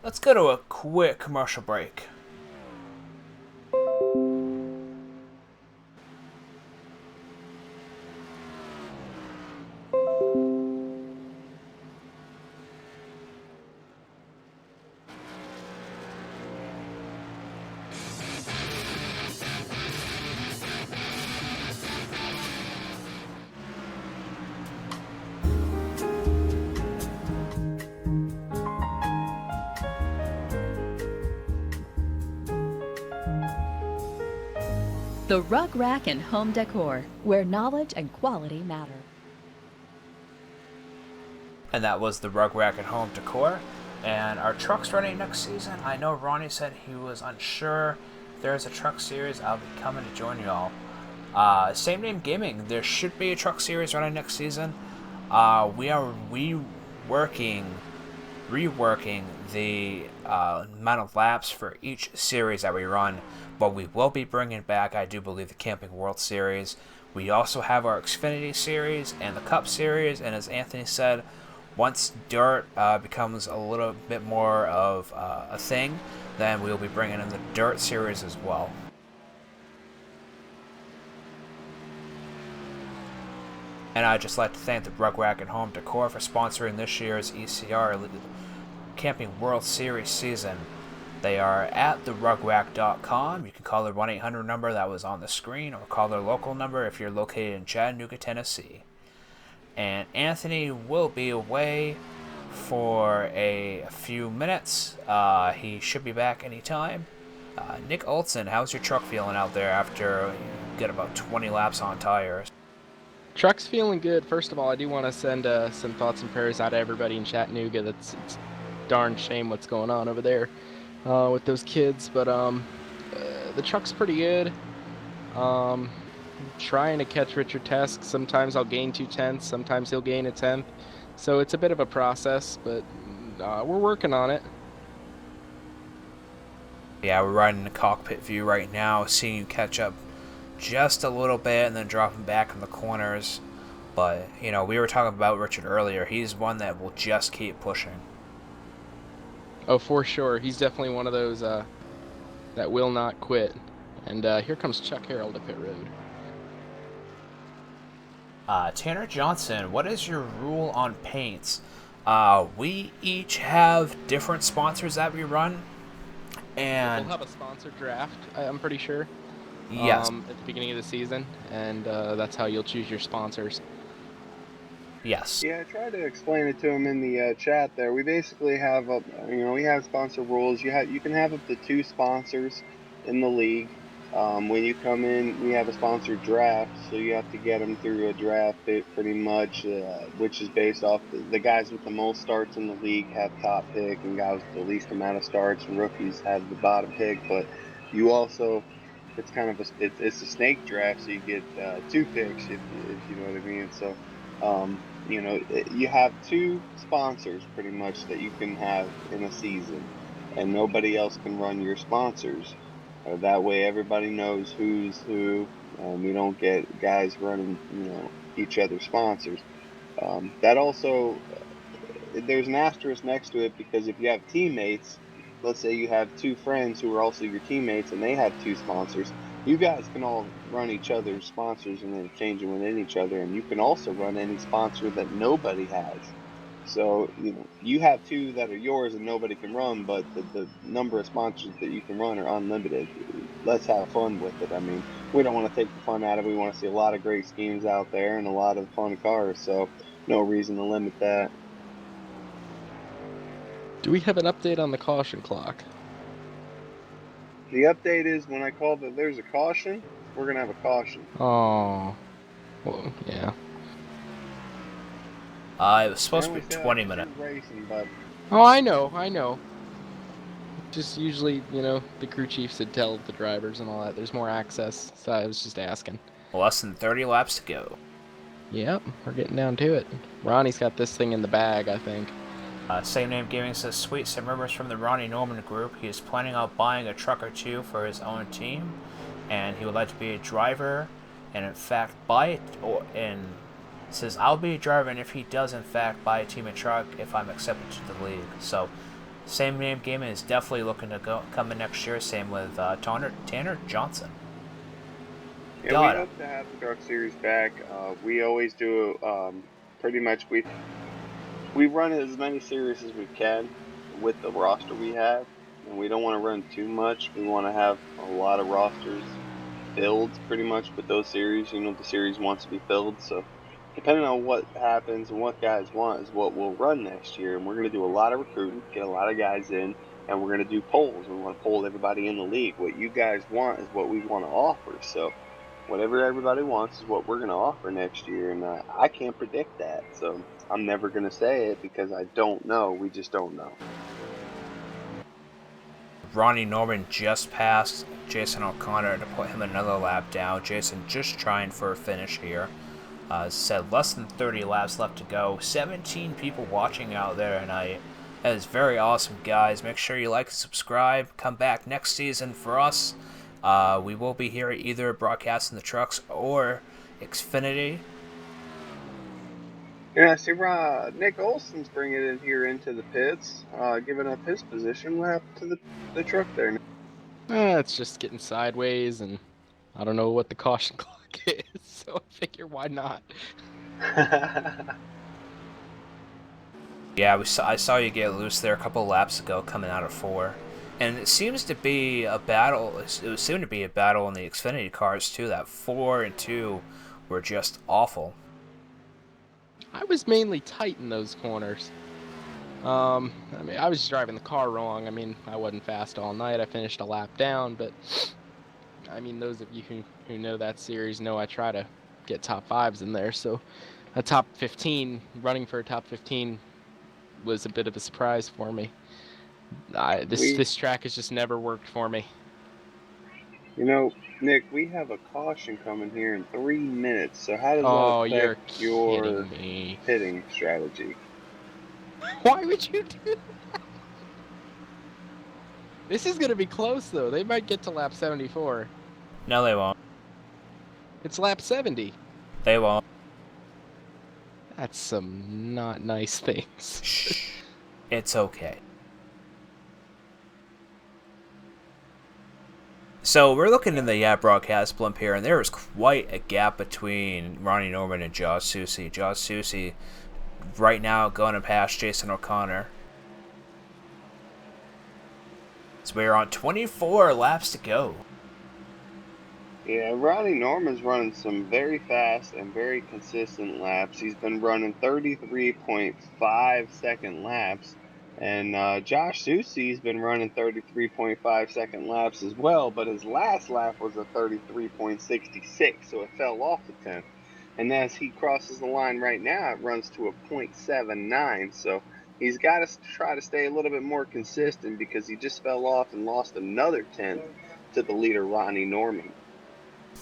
Let's go to a quick commercial break. The Rug Rack and Home Decor, where knowledge and quality matter. And that was the Rug Rack and Home Decor. And our truck's running next season. I know Ronnie said he was unsure if there's a truck series. I'll be coming to join y'all. Same Name Gaming, there should be a truck series running next season. We are reworking the amount of laps for each series that we run, but we will be bringing back, I do believe, the Camping World Series. We also have our Xfinity Series and the Cup Series, and as Anthony said, once dirt becomes a little bit more of a thing, then we'll be bringing in the Dirt Series as well. And I'd just like to thank the Rug Rack and Home Decor for sponsoring this year's ECR Camping World Series season. They are at therugrack.com. You can call their 1-800 number that was on the screen, or call their local number if you're located in Chattanooga, Tennessee. And Anthony will be away for a few minutes. He should be back anytime. Nick Olson, how's your truck feeling out there after you get about 20 laps on tires? Truck's feeling good. First of all, I do want to send some thoughts and prayers out to everybody in Chattanooga. It's darn shame what's going on over there with those kids. But the truck's pretty good. Trying to catch Richard Tesk. Sometimes I'll gain 2/10, sometimes he'll gain a 10th. So it's a bit of a process, but we're working on it. Yeah, we're riding the cockpit view right now, seeing you catch up just a little bit and then dropping back in the corners. But, you know, we were talking about Richard earlier. He's one that will just keep pushing. Oh, for sure. He's definitely one of those that will not quit. And here comes Chuck Harrell to pit road. Tanner Johnson, what is your rule on paints? We each have different sponsors that we run. And we'll have a sponsor draft, I'm pretty sure. Yes. At the beginning of the season, and that's how you'll choose your sponsors. Yes. Yeah, I tried to explain it to him in the chat there. We basically have, we have sponsor rules. You can have up to 2 sponsors in the league. When you come in, we have a sponsor draft, so you have to get them through a draft pretty much, which is based off the guys with the most starts in the league have top pick, and guys with the least amount of starts and rookies have the bottom pick. But you also, it's kind of it's a snake draft, so you get 2 picks if you know what I mean. So you have 2 sponsors pretty much that you can have in a season, and nobody else can run your sponsors. That way everybody knows who's who, and we don't get guys running each other's sponsors. That also, there's an asterisk next to it, because if you have teammates, let's say you have 2 friends who are also your teammates and they have 2 sponsors, you guys can all run each other's sponsors and then change them within each other, and you can also run any sponsor that nobody has. So you have 2 that are yours and nobody can run, but the number of sponsors that you can run are unlimited. Let's have fun with it. I mean, we don't want to take the fun out of it. We want to see a lot of great schemes out there and a lot of fun cars, so no reason to limit that. Do we have an update on the caution clock? The update is when I call that there's a caution, we're going to have a caution. Oh, well, yeah. It was supposed to be 20 minutes. Racing, but Oh, I know. Just usually, you know, the crew chiefs would tell the drivers and all that. There's more access, so I was just asking. Less than 30 laps to go. Yep, we're getting down to it. Ronnie's got this thing in the bag, I think. Same Name Gaming says, sweet, some rumors from the Ronnie Norman group. He is planning on buying a truck or two for his own team, and he would like to be a driver, and in fact buy it, and says, I'll be a driver, and if he does in fact buy a team and truck, if I'm accepted to the league. So, Same Name Gaming is definitely looking to come in next year, same with Tanner Johnson. Yeah, we hope to have the Truck Series back. We always do, pretty much, we run as many series as we can with the roster we have, and we don't want to run too much. We want to have a lot of rosters filled pretty much with those series. You know, the series wants to be filled, so depending on what happens and what guys want is what we'll run next year. And we're going to do a lot of recruiting, get a lot of guys in, and we're going to do polls. We want to poll everybody in the league. What you guys want is what we want to offer. So whatever everybody wants is what we're going to offer next year, and I can't predict that. So I'm never going to say it because I don't know. We just don't know. Ronnie Norman just passed Jason O'Connor to put him another lap down. Jason just trying for a finish here. Said less than 30 laps left to go. 17 people watching out there tonight. That is very awesome, guys. Make sure you like and subscribe. Come back next season for us. We will be here either broadcasting the trucks or Xfinity. Yeah, I see Nick Olson's bringing it in here into the pits, giving up his position. What happened to the truck there? It's just getting sideways, and I don't know what the caution clock is, so I figure why not? Yeah, I saw you get loose there a couple of laps ago coming out of 4. And it seems to be a battle. It would seem to be a battle in the Xfinity cars, too. That 4 and 2 were just awful. I was mainly tight in those corners. I mean, I was just driving the car wrong. I mean, I wasn't fast all night. I finished a lap down, but I mean, those of you who know that series know I try to get top 5s in there. So a top 15, running for a top 15 was a bit of a surprise for me. This track has just never worked for me. You know, Nick, we have a caution coming here in 3 minutes. So how does that affect your pitting strategy? Why would you do that? This is going to be close, though. They might get to lap 74. No, they won't. It's lap 70. They won't. That's some not nice things. Shh. It's okay. So we're looking in the broadcast blimp here, and there is quite a gap between Ronnie Norman and Josh Susie. Josh Susie right now going to pass Jason O'Connor. So we're on 24 laps to go. Yeah, Ronnie Norman's running some very fast and very consistent laps. He's been running 33.5 second laps. And Josh Susie's been running 33.5 second laps as well, but his last lap was a 33.66, so it fell off the 10th. And as he crosses the line right now, it runs to a 0.79, so he's got to try to stay a little bit more consistent because he just fell off and lost another 10th to the leader, Ronnie Norman.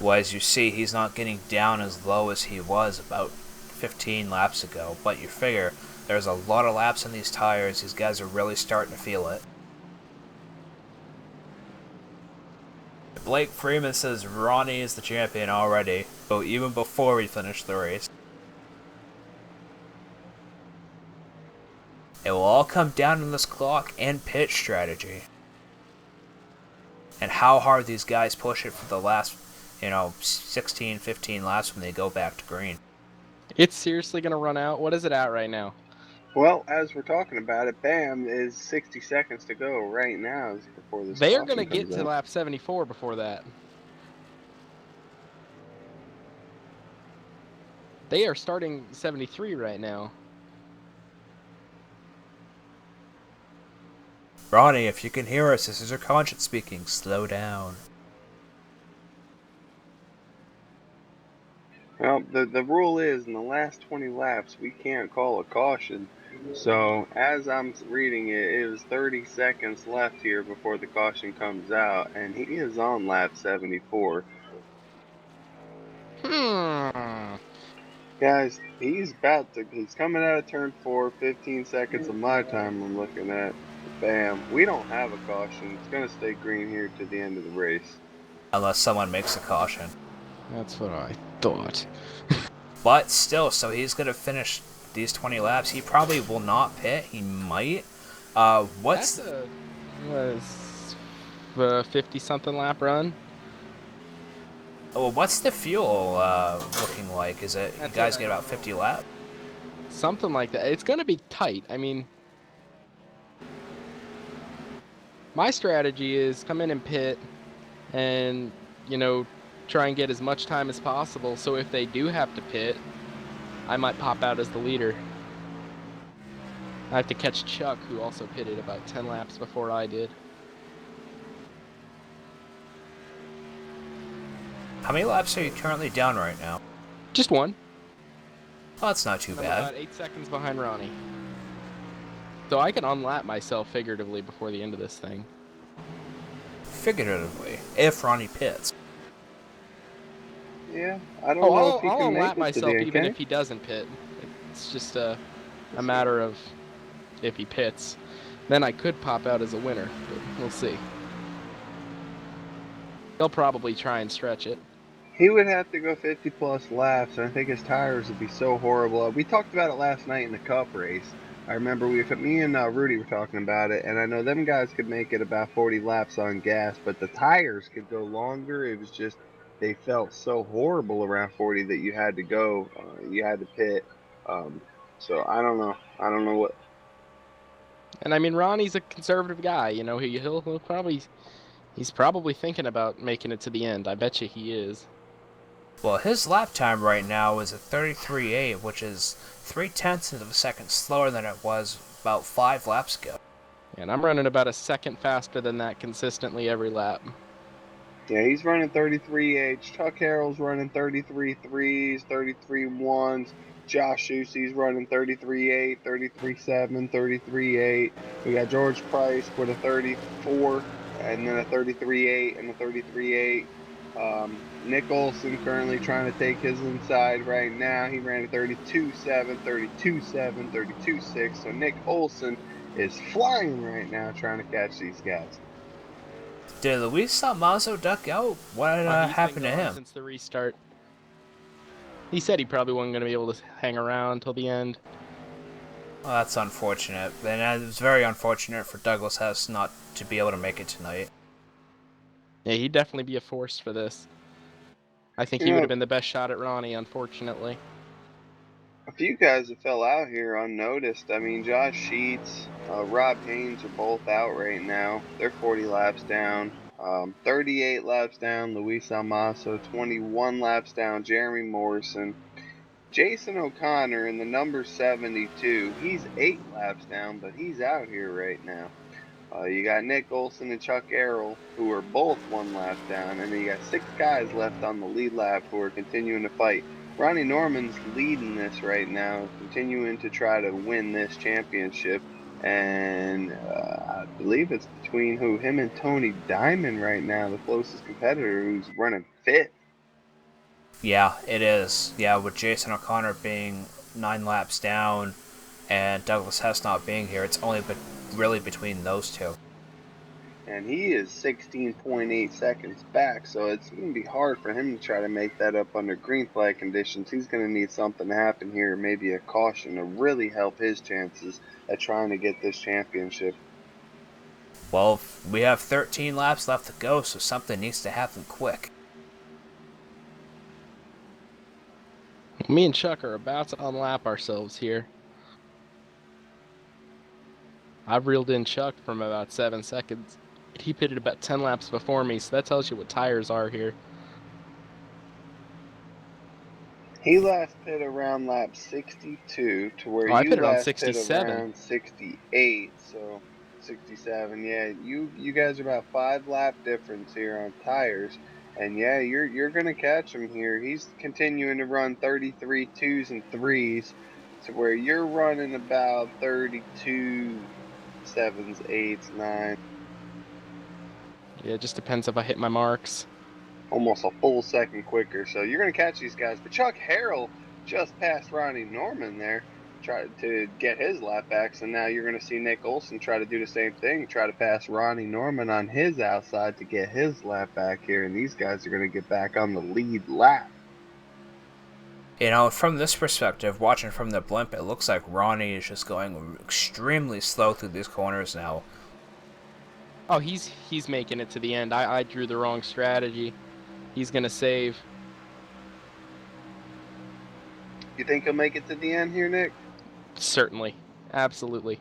Well, as you see, he's not getting down as low as he was about 15 laps ago, but you figure there's a lot of laps on these tires. These guys are really starting to feel it. Blake Freeman says Ronnie is the champion already, but even before we finish the race. It will all come down to this clock and pit strategy. And how hard these guys push it for the last, 16, 15 laps when they go back to green. It's seriously going to run out? What is it at right now? Well, as we're talking about it, bam, is 60 seconds to go right now before this. They are going to get to lap 74 before that. They are starting 73 right now. Ronnie, if you can hear us, this is your conscience speaking. Slow down. Well, the rule is in the last 20 laps we can't call a caution. So as I'm reading it, it was 30 seconds left here before the caution comes out, and he is on lap 74. Guys, he's coming out of turn 4, 15 seconds of my time I'm looking at. Bam. We don't have a caution. It's going to stay green here to the end of the race. Unless someone makes a caution. That's what I thought. But still, so he's going to finish these 20 laps. He probably will not pit. He might. What's... That's a 50-something lap run. Well, what's the fuel looking like? Is it you guys get about 50 laps? Something like that. It's going to be tight. I mean, my strategy is come in and pit and, you know, try and get as much time as possible. So if they do have to pit, I might pop out as the leader. I have to catch Chuck, who also pitted about 10 laps before I did. How many laps are you currently down right now? Just one. Oh, that's not too I'm bad. about 8 seconds behind Ronnie. So I can unlap myself figuratively before the end of this thing. Figuratively, if Ronnie pits. Yeah, I don't know if he I'll can unlap make it to myself the end, even can if he doesn't pit. It's just a matter of if he pits. Then I could pop out as a winner, but we'll see. He'll probably try and stretch it. He would have to go 50 plus laps, and I think his tires would be so horrible. We talked about it last night in the Cup race. I remember me and Rudy were talking about it, and I know them guys could make it about 40 laps on gas, but the tires could go longer. It was just they felt so horrible around 40 that you had to go, you had to pit. So I don't know. I don't know what. And I mean, Ronnie's a conservative guy. You know, he's probably thinking about making it to the end. I bet you he is. Well, his lap time right now is a 33.8, which is 0.3 of a second slower than it was about 5 laps ago. And I'm running about a second faster than that consistently every lap. Yeah, he's running 33.8. Chuck Harrell's running 33.3s, 33.1s. Josh Susie's running 33.8, 33.7, 33.8. We got George Price with a 34, and then a 33.8 and a 33.8. Nick Olson currently trying to take his inside right now. He ran a 32.7, 32.7, 32.6. So Nick Olson is flying right now trying to catch these guys. Did Luis Salmazo duck out? What happened to him? Since the restart. He said he probably wasn't going to be able to hang around till the end. Well, that's unfortunate. And it was very unfortunate for Douglas Hess not to be able to make it tonight. Yeah, he'd definitely be a force for this. I think he would have been the best shot at Ronnie, unfortunately. A few guys that fell out here unnoticed. I mean, Josh Sheets, Rob Haynes are both out right now. They're 40 laps down. 38 laps down, Luis Almaso. 21 laps down, Jeremy Morrison. Jason O'Connor in the number 72. He's 8 laps down, but he's out here right now. You got Nick Olson and Chuck Errol, who are both 1 lap down, and then you got 6 guys left on the lead lap who are continuing to fight. Ronnie Norman's leading this right now, continuing to try to win this championship, and I believe it's between him and Tony Diamond right now, the closest competitor, who's running 5th. Yeah, it is. Yeah, with Jason O'Connor being 9 laps down and Douglas Hess not being here, it's only really between those two. And he is 16.8 seconds back, so it's going to be hard for him to try to make that up under green flag conditions. He's going to need something to happen here, maybe a caution, to really help his chances at trying to get this championship. Well, we have 13 laps left to go, so something needs to happen quick. Me and Chuck are about to unlap ourselves here. I've reeled in Chuck from about 7 seconds. He pitted about 10 laps before me, so that tells you what tires are here. He last pit around lap 62 to where I you pitted on last pit 67. around 68, so 67. Yeah, you guys are about 5 lap difference here on tires. And yeah, you're gonna catch him here. He's continuing to run 33 twos and threes, to where you're running about 32 sevens, eights, nines, Yeah, it just depends if I hit my marks. almost a full second quicker. So you're gonna catch these guys. But Chuck Harrell just passed Ronnie Norman there, tried to get his lap back. So now you're gonna see Nick Olson try to do the same thing, try to pass Ronnie Norman on his outside to get his lap back here. And these guys are gonna get back on the lead lap. You know, from this perspective, watching from the blimp, it looks like Ronnie is just going extremely slow through these corners now. Oh, he's making it to the end. I drew the wrong strategy. He's gonna save. You think he'll make it to the end here, Nick? Certainly. Absolutely.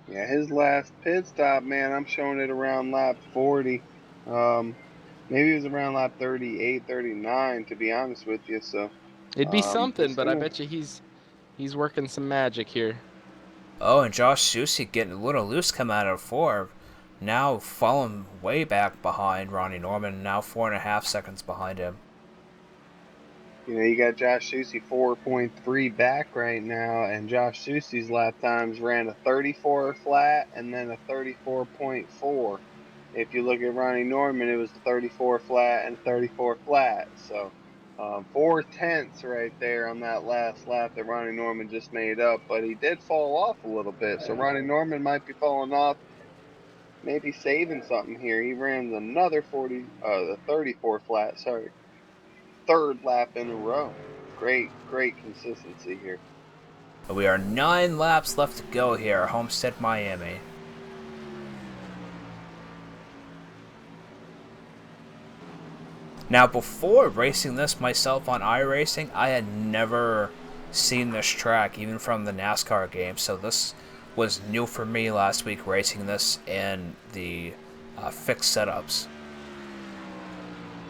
Yeah, his last pit stop, man, I'm showing it around lap 40. Maybe it was around lap 38, 39, to be honest with you. So It'd be something, it's but I gonna. bet you he's working some magic here. Oh, and Josh Susie getting a little loose coming out of 4. Now falling way back behind Ronnie Norman, now 4.5 seconds behind him. You know, you got Josh Susie 4.3 back right now, and Josh Susie's lap times ran a 34 flat and then a 34.4. If you look at Ronnie Norman, it was a 34 flat and a 34 flat. So 4 tenths right there on that last lap that Ronnie Norman just made up, but he did fall off a little bit. So Ronnie Norman might be falling off, maybe saving something here. He ran another 34 flat. Sorry. Third lap in a row. Great consistency here. We are 9 laps left to go here at Homestead, Miami. Now, before racing this myself on iRacing, I had never seen this track, even from the NASCAR game, so this was new for me last week, racing this in the fixed setups.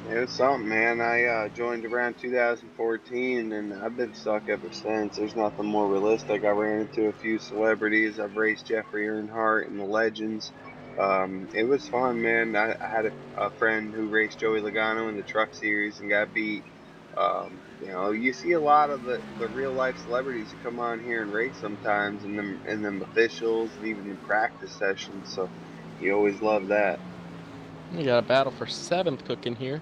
It was something, man. I joined around 2014, and I've been stuck ever since. There's nothing more realistic. I ran into a few celebrities. I've raced Jeffrey Earnhardt and the legends. It was fun, man. I had a friend who raced Joey Logano in the Truck Series and got beat. You know, you see a lot of the real life celebrities who come on here and race sometimes, and them officials, and even the practice sessions. So you always love that. We got a battle for 7th cooking here.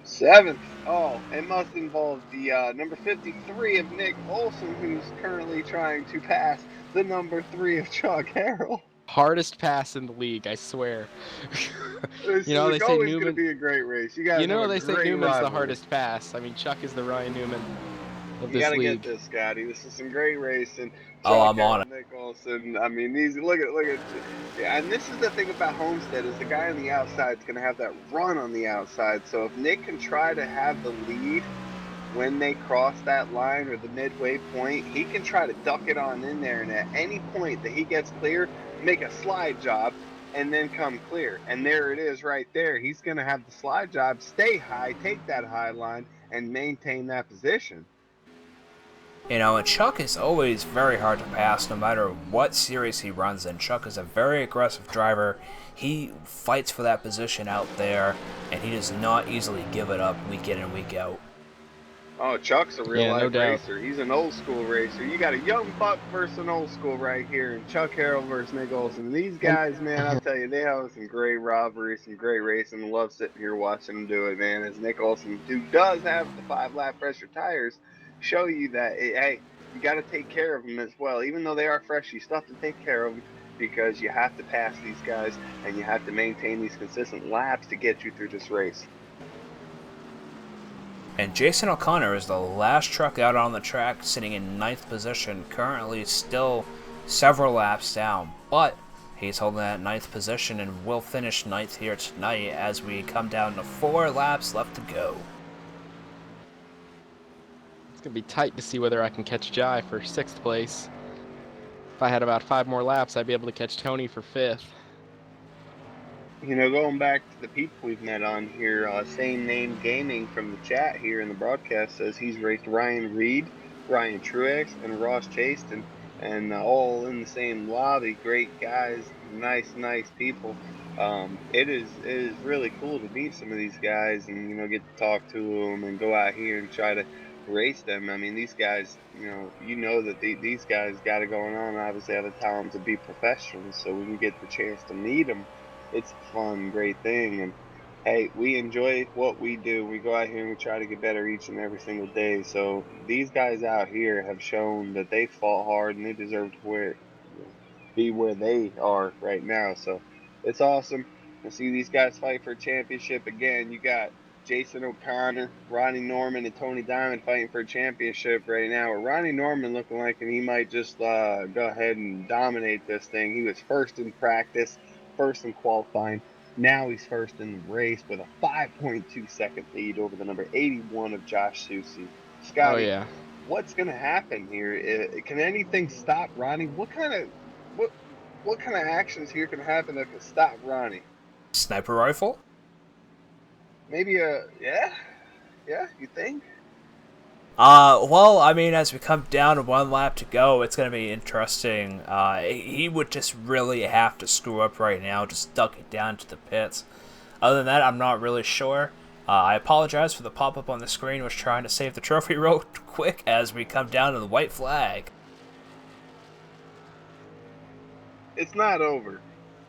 7th. Oh, it must involve the number 53 of Nick Olson, who's currently trying to pass the number 3 of Chuck Harrell. Hardest pass in the league, I swear. This You know, is they say always going to Newman. be a great race. You guys You know, have a they say great Newman's the rivalry. hardest pass. I mean, Chuck is the Ryan Newman of You this got to league. get this, Scotty. This is some great racing. Oh, Chuck I'm on Harrell, it. Nick Olson. I mean, these look at. Yeah, and this is the thing about Homestead, is the guy on the outside is going to have that run on the outside. So if Nick can try to have the lead when they cross that line or the midway point, he can try to duck it on in there, and at any point that he gets clear, make a slide job and then come clear. And there it is right there. He's going to have the slide job, stay high, take that high line, and maintain that position. You know, and Chuck is always very hard to pass no matter what series he runs in. Chuck is a very aggressive driver. He fights for that position out there, and he does not easily give it up week in and week out. Oh, Chuck's a real Yeah, no life doubt. racer. He's an old school racer. You got a young buck versus an old school right here, and Chuck Harrell versus Nick Olson. These guys, man, I'll tell you, they have some great rivalry, some great racing. I love sitting here watching them do it, man. As Nick Olson, who does have the 5-lap pressure tires, show you that, hey, you got to take care of them as well. Even though they are fresh, you still have to take care of them, because you have to pass these guys, and you have to maintain these consistent laps to get you through this race. And Jason O'Connor is the last truck out on the track, sitting in 9th position, currently still several laps down, but he's holding that 9th position and will finish 9th here tonight as we come down to 4 laps left to go. It's going to be tight to see whether I can catch Jai for 6th place. If I had about 5 more laps, I'd be able to catch Tony for 5th. You know, going back to the people we've met on here, Same Name Gaming from the chat here in the broadcast says he's raced Ryan Reed, Ryan Truex, and Ross Chaston, and all in the same lobby. Great guys, nice people. It is really cool to meet some of these guys and get to talk to them and go out here and try to race them. I mean, these guys, that these guys got it going on. Obviously, have the talent to be professionals. So when you get the chance to meet them, it's a fun, great thing. And hey, we enjoy what we do. We go out here and we try to get better each and every single day. So these guys out here have shown that they fought hard and they deserve to be where they are right now. So it's awesome to see these guys fight for a championship again. You got Jason O'Connor, Ronnie Norman, and Tony Diamond fighting for a championship right now. With Ronnie Norman looking like he might just go ahead and dominate this thing. He was first in practice, first in qualifying. Now he's first in the race with a 5.2-second lead over the number 81 of Josh Susie. Oh Scotty, yeah. what's going to happen here? Can anything stop Ronnie? What what kind of actions here can happen that can stop Ronnie? Sniper rifle? Maybe yeah, you think? Well, I mean, as we come down to one lap to go, it's going to be interesting. He would just really have to screw up right now, just duck it down to the pits. Other than that, I'm not really sure. I apologize for the pop-up on the screen, was trying to save the trophy real quick as we come down to the white flag. It's not over.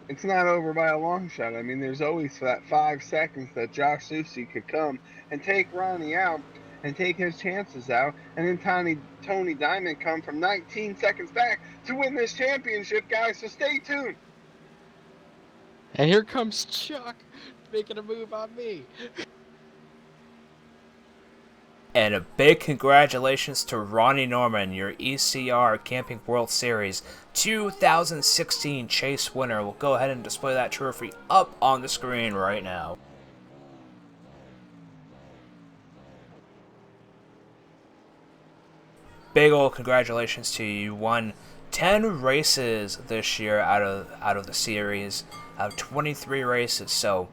It's not over by a long shot. I mean, there's always that 5 seconds that Josh Susie could come and take Ronnie out and take his chances out, and then Tony Diamond come from 19 seconds back to win this championship, guys. So stay tuned. And here comes Chuck making a move on me. And a big congratulations to Ronnie Norman, your ECR Camping World Series 2016 Chase winner. We'll go ahead and display that trophy up on the screen right now. Big ol' congratulations to you. You won 10 races this year out of the series, out of 23 races, so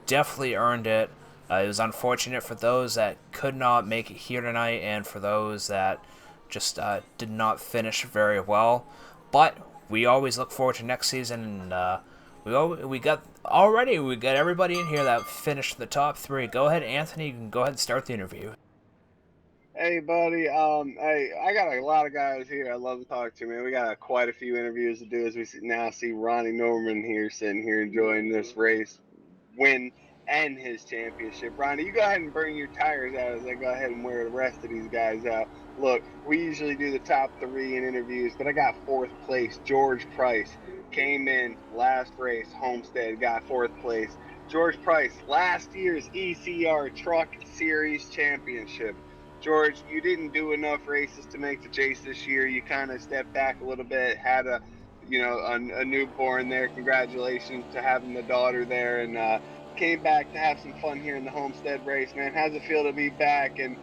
definitely earned it. It was unfortunate for those that could not make it here tonight, and for those that just did not finish very well. But we always look forward to next season, and we got everybody in here that finished the top 3. Go ahead, Anthony. You can go ahead and start the interview. Hey, buddy. Hey, I got a lot of guys here I love to talk to, man. We got quite a few interviews to do as we now see Ronnie Norman here sitting here enjoying this race, win, and his championship. Ronnie, you go ahead and burn your tires out as I go ahead and wear the rest of these guys out. Look, we usually do the top 3 in interviews, but I got 4th place. George Price came in last race. Homestead got 4th place. George Price, last year's ECR Truck Series Championship. George, you didn't do enough races to make the chase this year. You kind of stepped back a little bit, had a newborn there. Congratulations to having the daughter there, and came back to have some fun here in the Homestead race, man. How's it feel to be back and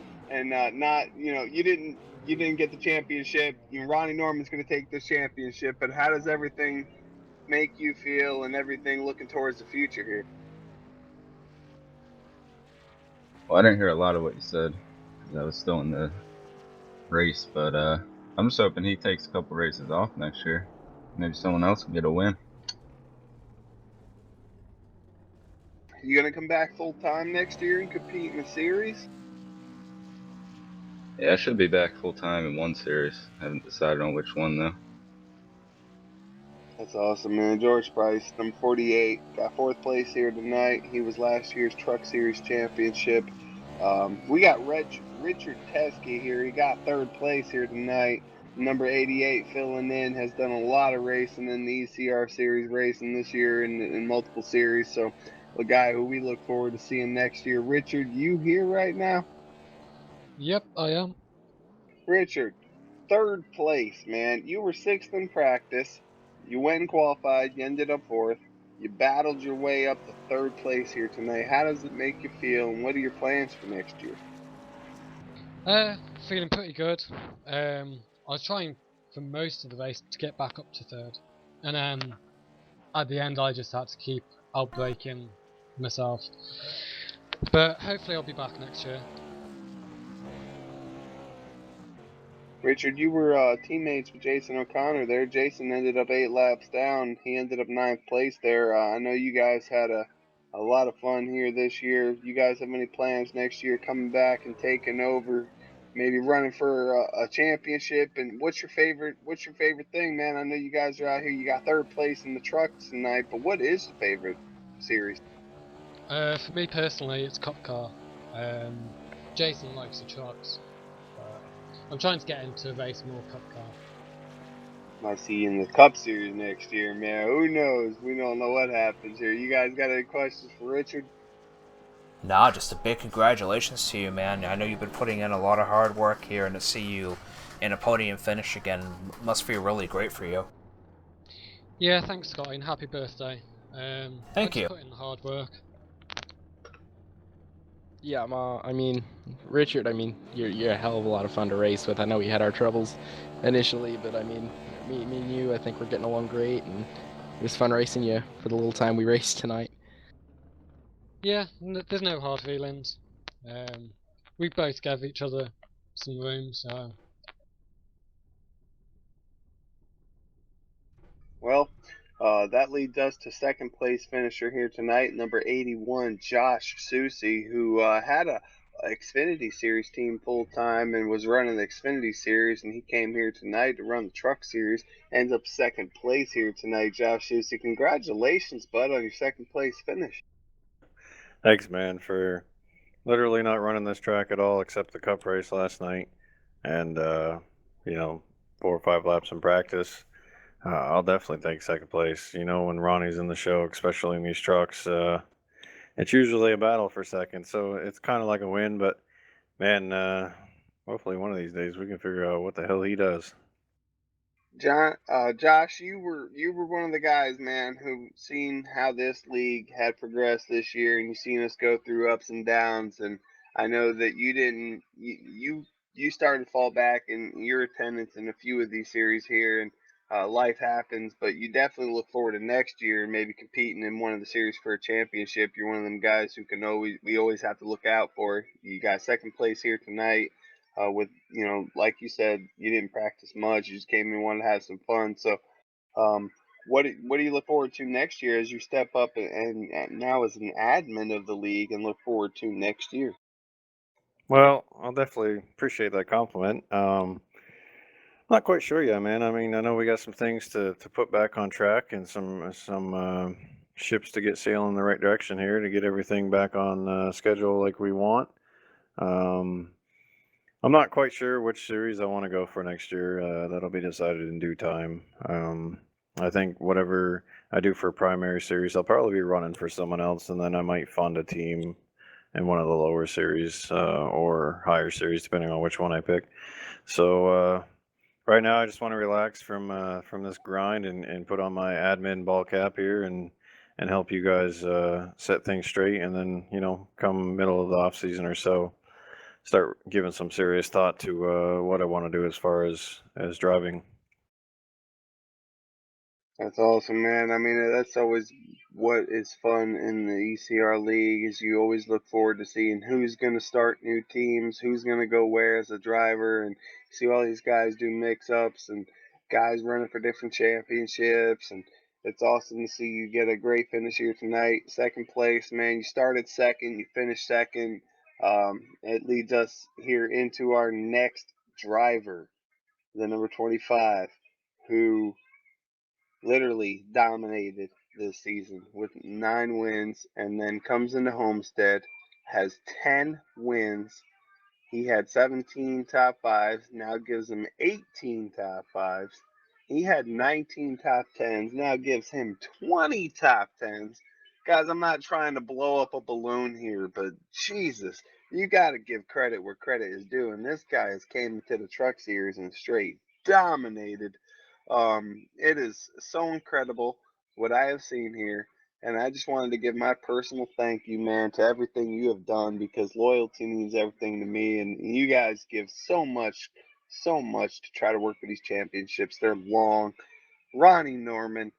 not, you didn't get the championship. Ronnie Norman's going to take this championship, but how does everything make you feel and everything looking towards the future here? Well, I didn't hear a lot of what you said because I was still in the race, but I'm just hoping he takes a couple races off next year. Maybe someone else can get a win. You going to come back full time next year and compete in the series? Yeah, I should be back full time in one series. I haven't decided on which one though. That's awesome, man. George Price, number 48, got 4th place here tonight. He was last year's Truck Series championship. We got Richard Teskey here. He got 3rd place here tonight. Number 88 filling in, has done a lot of racing in the ECR Series racing this year in multiple series. So a guy who we look forward to seeing next year. Richard, you here right now? Yep, I am. Richard, 3rd place, man. You were 6th in practice. You went and qualified. You ended up 4th. You battled your way up to 3rd place here tonight. How does it make you feel, and what are your plans for next year? Feeling pretty good. I was trying for most of the race to get back up to 3rd, and then at the end I just had to keep outbraking myself. But hopefully I'll be back next year. Richard, you were teammates with Jason O'Connor there. Jason ended up 8 laps down. He ended up ninth place there. I know you guys had a lot of fun here this year. You guys have any plans next year coming back and taking over, maybe running for a championship? And what's your favorite thing, man? I know you guys are out here. You got third place in the trucks tonight, but what is the favorite series? For me personally, it's Cup Car. Jason likes the trucks, but I'm trying to get him to race more Cup Car. I see you in the Cup Series next year, man. Who knows? We don't know what happens here. You guys got any questions for Richard? Nah, just a big congratulations to you, man. I know you've been putting in a lot of hard work here, and to see you in a podium finish again must feel really great for you. Yeah, thanks, Scotty, and happy birthday. I Thank just you. put in the hard work. Yeah, I mean, Richard, I mean, you're a hell of a lot of fun to race with. I know we had our troubles initially, but I mean, me and you, I think we're getting along great, and it was fun racing you for the little time we raced tonight. Yeah, there's no hard feelings. We both gave each other some room, so Well, that leads us to second place finisher here tonight, number 81, Josh Susie, who had a Xfinity Series team full time and was running the Xfinity Series, and he came here tonight to run the Truck Series. Ends up second place here tonight, Josh Susie. Congratulations, bud, on your second place finish. Thanks, man, for literally not running this track at all except the cup race last night. And, 4 or 5 laps in practice. I'll definitely take second place. When Ronnie's in the show, especially in these trucks, it's usually a battle for second. So it's kind of like a win, but man, hopefully one of these days we can figure out what the hell he does. Josh, you were one of the guys, man, who seen how this league had progressed this year, and you seen us go through ups and downs. And I know that you didn't. You started to fall back in your attendance in a few of these series here, and life happens. But you definitely look forward to next year and maybe competing in one of the series for a championship. You're one of them guys who can always have to look out for. You got second place here tonight with like you said, you didn't practice much. You just came in and wanted to have some fun. So, um, what do you look forward to next year as you step up and now as an admin of the league and look forward to next year? Well, I'll definitely appreciate that compliment. Not quite sure yet, man. I mean, I know we got some things to put back on track and some ships to get sailing in the right direction here to get everything back on schedule like we want. Um, I'm not quite sure which series I want to go for next year. That'll be decided in due time. I think whatever I do for primary series, I'll probably be running for someone else, and then I might fund a team in one of the lower series or higher series, depending on which one I pick. So right now, I just want to relax from this grind and put on my admin ball cap here and help you guys set things straight, and then come middle of the off season or so, start giving some serious thought to what I want to do as far as driving. That's awesome, man. I mean, that's always what is fun in the ECR league is you always look forward to seeing who's going to start new teams, who's going to go where as a driver, and see all these guys do mix-ups and guys running for different championships. And it's awesome to see you get a great finish here tonight. Second place, man. You started second, you finished second. It leads us here into our next driver, the number 25, who literally dominated this season with 9 wins, and then comes into Homestead, has 10 wins. He had 17 top fives, now gives him 18 top fives. He had 19 top tens, now gives him 20 top tens. Guys, I'm not trying to blow up a balloon here, but Jesus, you got to give credit where credit is due. And this guy has came into the Truck Series and straight dominated. It is so incredible what I have seen here. And I just wanted to give my personal thank you, man, to everything you have done, because loyalty means everything to me. And you guys give so much to try to work for these championships. They're long. Ronnie Norman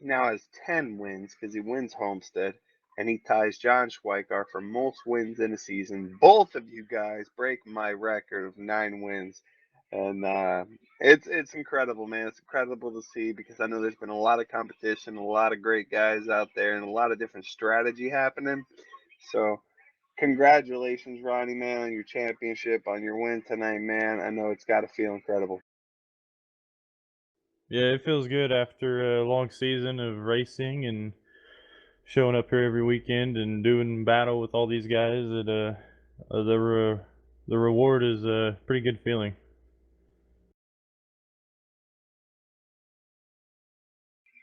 now has 10 wins because he wins Homestead. And he ties John Schweikar for most wins in a season. Both of you guys break my record of 9 wins. And it's incredible, man. It's incredible to see because I know there's been a lot of competition, a lot of great guys out there, and a lot of different strategy happening. So congratulations, Ronnie, man, on your championship, on your win tonight, man. I know it's got to feel incredible. Yeah, it feels good after a long season of racing and showing up here every weekend and doing battle with all these guys. The reward is a pretty good feeling.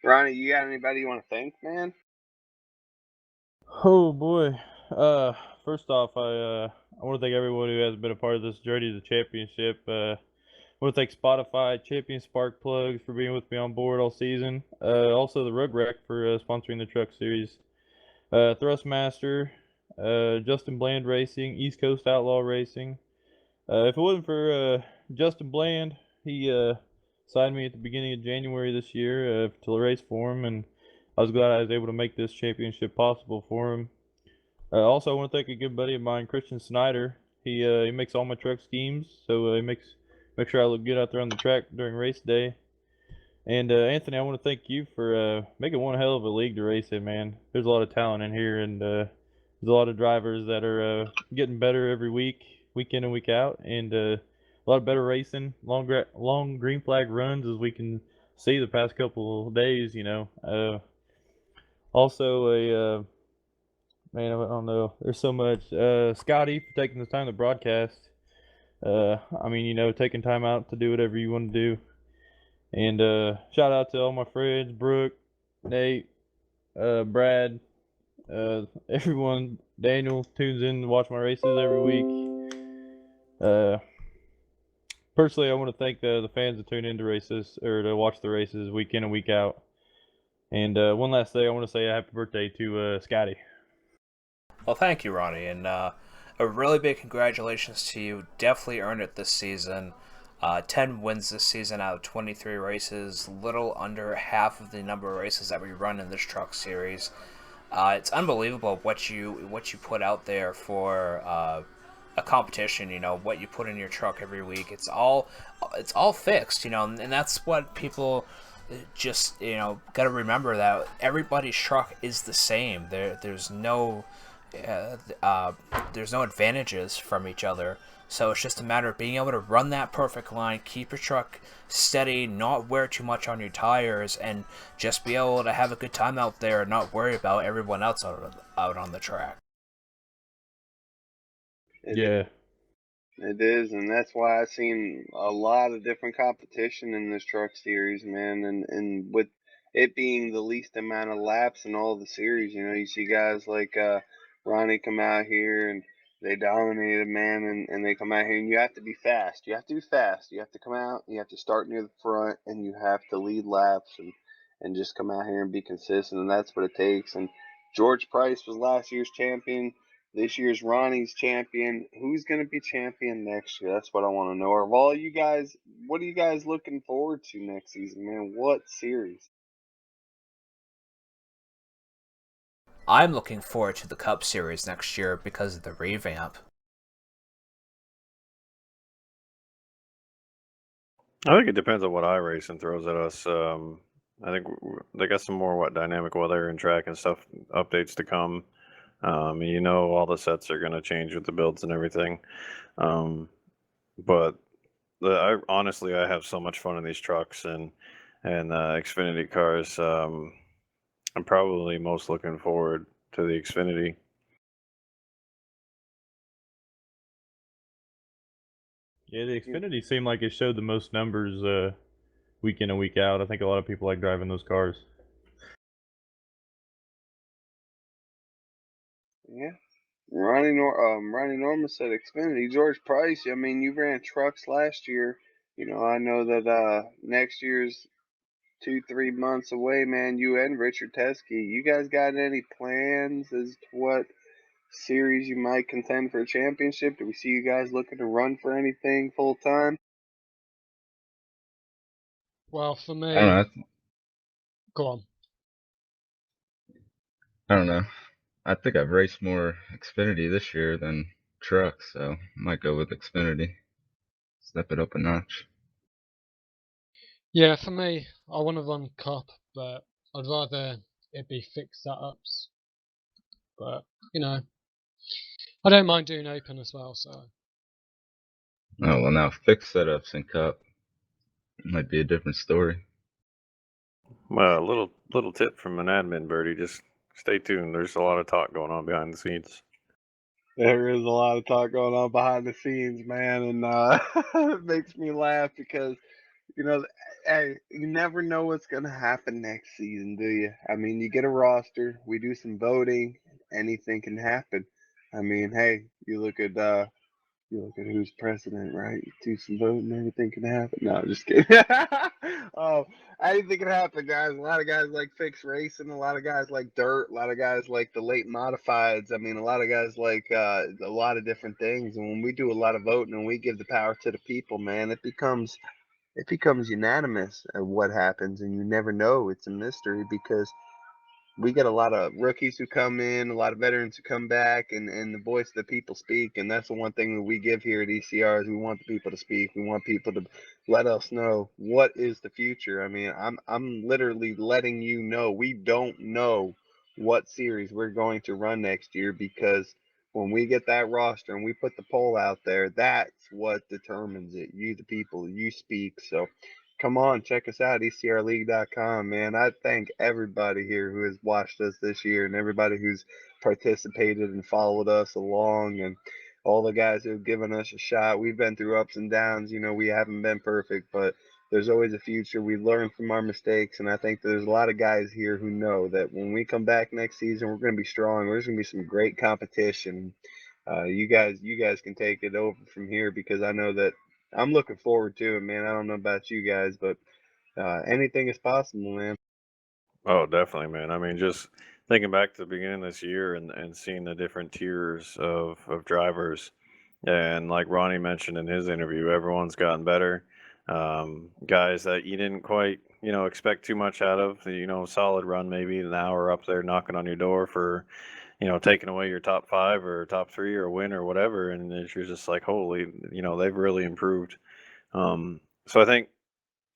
Ronnie, you got anybody you want to thank, man? Oh boy. Uh, First off, I want to thank everyone who has been a part of this journey to the championship. I want to thank Spotify, Champion Spark Plugs for being with me on board all season. Also the Rug Rack for sponsoring the truck series. Thrustmaster, Justin Bland Racing, East Coast Outlaw Racing. If it wasn't for Justin Bland, he signed me at the beginning of January this year to race for him, and I was glad I was able to make this championship possible for him. Also, I want to thank a good buddy of mine, Christian Snyder. He makes all my truck schemes, so he make sure I look good out there on the track during race day. And Anthony, I want to thank you for making one hell of a league to race in, man. There's a lot of talent in here, and there's a lot of drivers that are getting better every week in and week out, and a lot of better racing, long green flag runs as we can see the past couple of days. Also a man, I don't know. There's so much. Scotty for taking the time to broadcast. I mean, taking time out to do whatever you want to do. And shout out to all my friends, Brooke, Nate, Brad, everyone. Daniel tunes in to watch my races every week. Personally, I want to thank the fans that tune in to races or to watch the races week in and week out. And one last thing, I want to say a happy birthday to Scotty. Well, thank you, Ronnie, and a really big congratulations to you. Definitely earned it this season. 10 wins this season out of 23 races, little under half of the number of races that we run in this truck series. It's unbelievable what you put out there for a competition. What you put in your truck every week. It's all fixed. And that's what people just got to remember, that everybody's truck is the same. There's no advantages from each other. So it's just a matter of being able to run that perfect line, keep your truck steady, not wear too much on your tires, and just be able to have a good time out there and not worry about everyone else out on the track. Yeah. It is, and that's why I've seen a lot of different competition in this truck series, man. And with it being the least amount of laps in all the series, you see guys like Ronnie come out here and they dominated, man, and they come out here and you have to be fast. You have to be fast. You have to come out, you have to start near the front, and you have to lead laps and just come out here and be consistent, and that's what it takes. And George Price was last year's champion. This year's Ronnie's champion. Who's going to be champion next year? That's what I want to know. Of all you guys, what are you guys looking forward to next season, man? What series? I'm looking forward to the Cup Series next year because of the revamp. I think it depends on what iRacing throws at us. I think they got some more dynamic weather and track and stuff updates to come. All the sets are going to change with the builds and everything. But honestly, I have so much fun in these trucks and Xfinity cars. I'm probably most looking forward to the Xfinity. Yeah, the Xfinity seemed like it showed the most numbers week in and week out. I think a lot of people like driving those cars. Yeah. Ronnie Norman said Xfinity. George Price, I mean, you ran trucks last year. I know that next year's 2-3 months away, man. You and Richard Teskey. You guys got any plans as to what series you might contend for a championship? Do we see you guys looking to run for anything full time? Well, for I don't me, know. go on. I don't know. I think I've raced more Xfinity this year than trucks, so I might go with Xfinity. step it up a notch. Yeah, for me, I want to run Cup, but I'd rather it be fixed setups. But, you know, I don't mind doing open as well, so. Oh, well, now fixed setups in Cup might be a different story. Well, a little tip from an admin, Birdie. Just stay tuned. There's a lot of talk going on behind the scenes. There is a lot of talk going on behind the scenes, man, and it makes me laugh because hey, you never know what's gonna happen next season, do you? I mean, you get a roster, we do some voting, anything can happen. I mean, hey, you look at who's president, right? Do some voting, anything can happen. No, I'm just kidding. Oh, anything can happen, guys. A lot of guys like fixed racing. A lot of guys like dirt. A lot of guys like the late modifieds. I mean, a lot of guys like a lot of different things. And when we do a lot of voting and we give the power to the people, man, it becomes unanimous of what happens, and you never know. It's a mystery because we get a lot of rookies who come in, a lot of veterans who come back, and the voice of the people speak. And that's the one thing that we give here at ECR is we want the people to speak. We want people to let us know what is the future. I mean, I'm literally letting you know we don't know what series we're going to run next year because when we get that roster and we put the poll out there, that's what determines it. You, the people, you speak. So come on, check us out, ecrleague.com, man. I thank everybody here who has watched us this year and everybody who's participated and followed us along and all the guys who have given us a shot. We've been through ups and downs. We haven't been perfect, but there's always a future. We learn from our mistakes, and I think there's a lot of guys here who know that when we come back next season, we're going to be strong. There's going to be some great competition. You guys can take it over from here because I know that I'm looking forward to it, man. I don't know about you guys, but anything is possible, man. Oh, definitely, man. I mean, just thinking back to the beginning of this year and seeing the different tiers of drivers, and like Ronnie mentioned in his interview, everyone's gotten better. Guys that you didn't quite, expect too much out of, solid run maybe now are up there knocking on your door for, taking away your top five or top three or a win or whatever, and you're just like, holy, they've really improved. So I think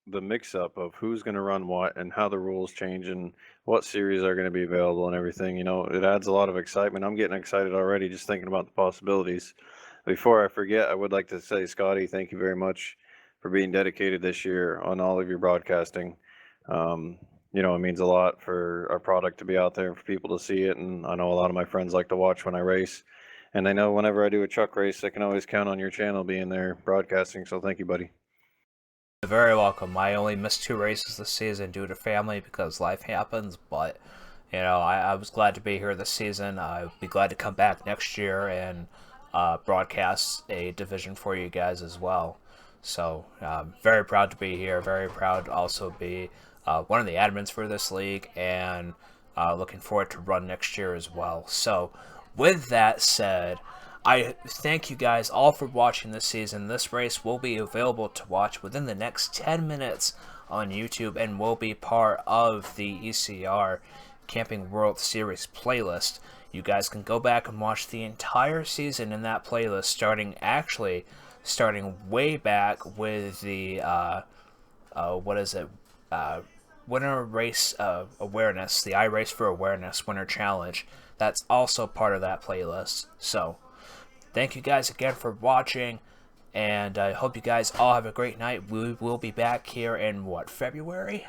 the mix up of who's going to run what and how the rules change and what series are going to be available and everything, it adds a lot of excitement. I'm getting excited already just thinking about the possibilities. Before I forget, I would like to say, Scotty, thank you very much for being dedicated this year on all of your broadcasting. It means a lot for our product to be out there for people to see it. And I know a lot of my friends like to watch when I race. And they know whenever I do a truck race, I can always count on your channel being there broadcasting. So thank you, buddy. You're very welcome. I only missed 2 races this season due to family because life happens, but I was glad to be here this season. I'll be glad to come back next year and broadcast a division for you guys as well. So very proud to be here. Very proud to also be one of the admins for this league, and looking forward to run next year as well. So with that said, I thank you guys all for watching this season. This race will be available to watch within the next 10 minutes on YouTube and will be part of the ECR Camping World Series playlist. You guys can go back and watch the entire season in that playlist, starting way back with the Winter Race Awareness, the iRace for Awareness Winter Challenge. That's also part of that playlist. So thank you guys again for watching, and I hope you guys all have a great night. We will be back here in, February?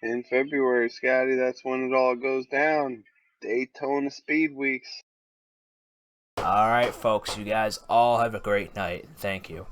In February, Scotty, that's when it all goes down. Daytona Speed Weeks. Alright, folks, you guys all have a great night. Thank you.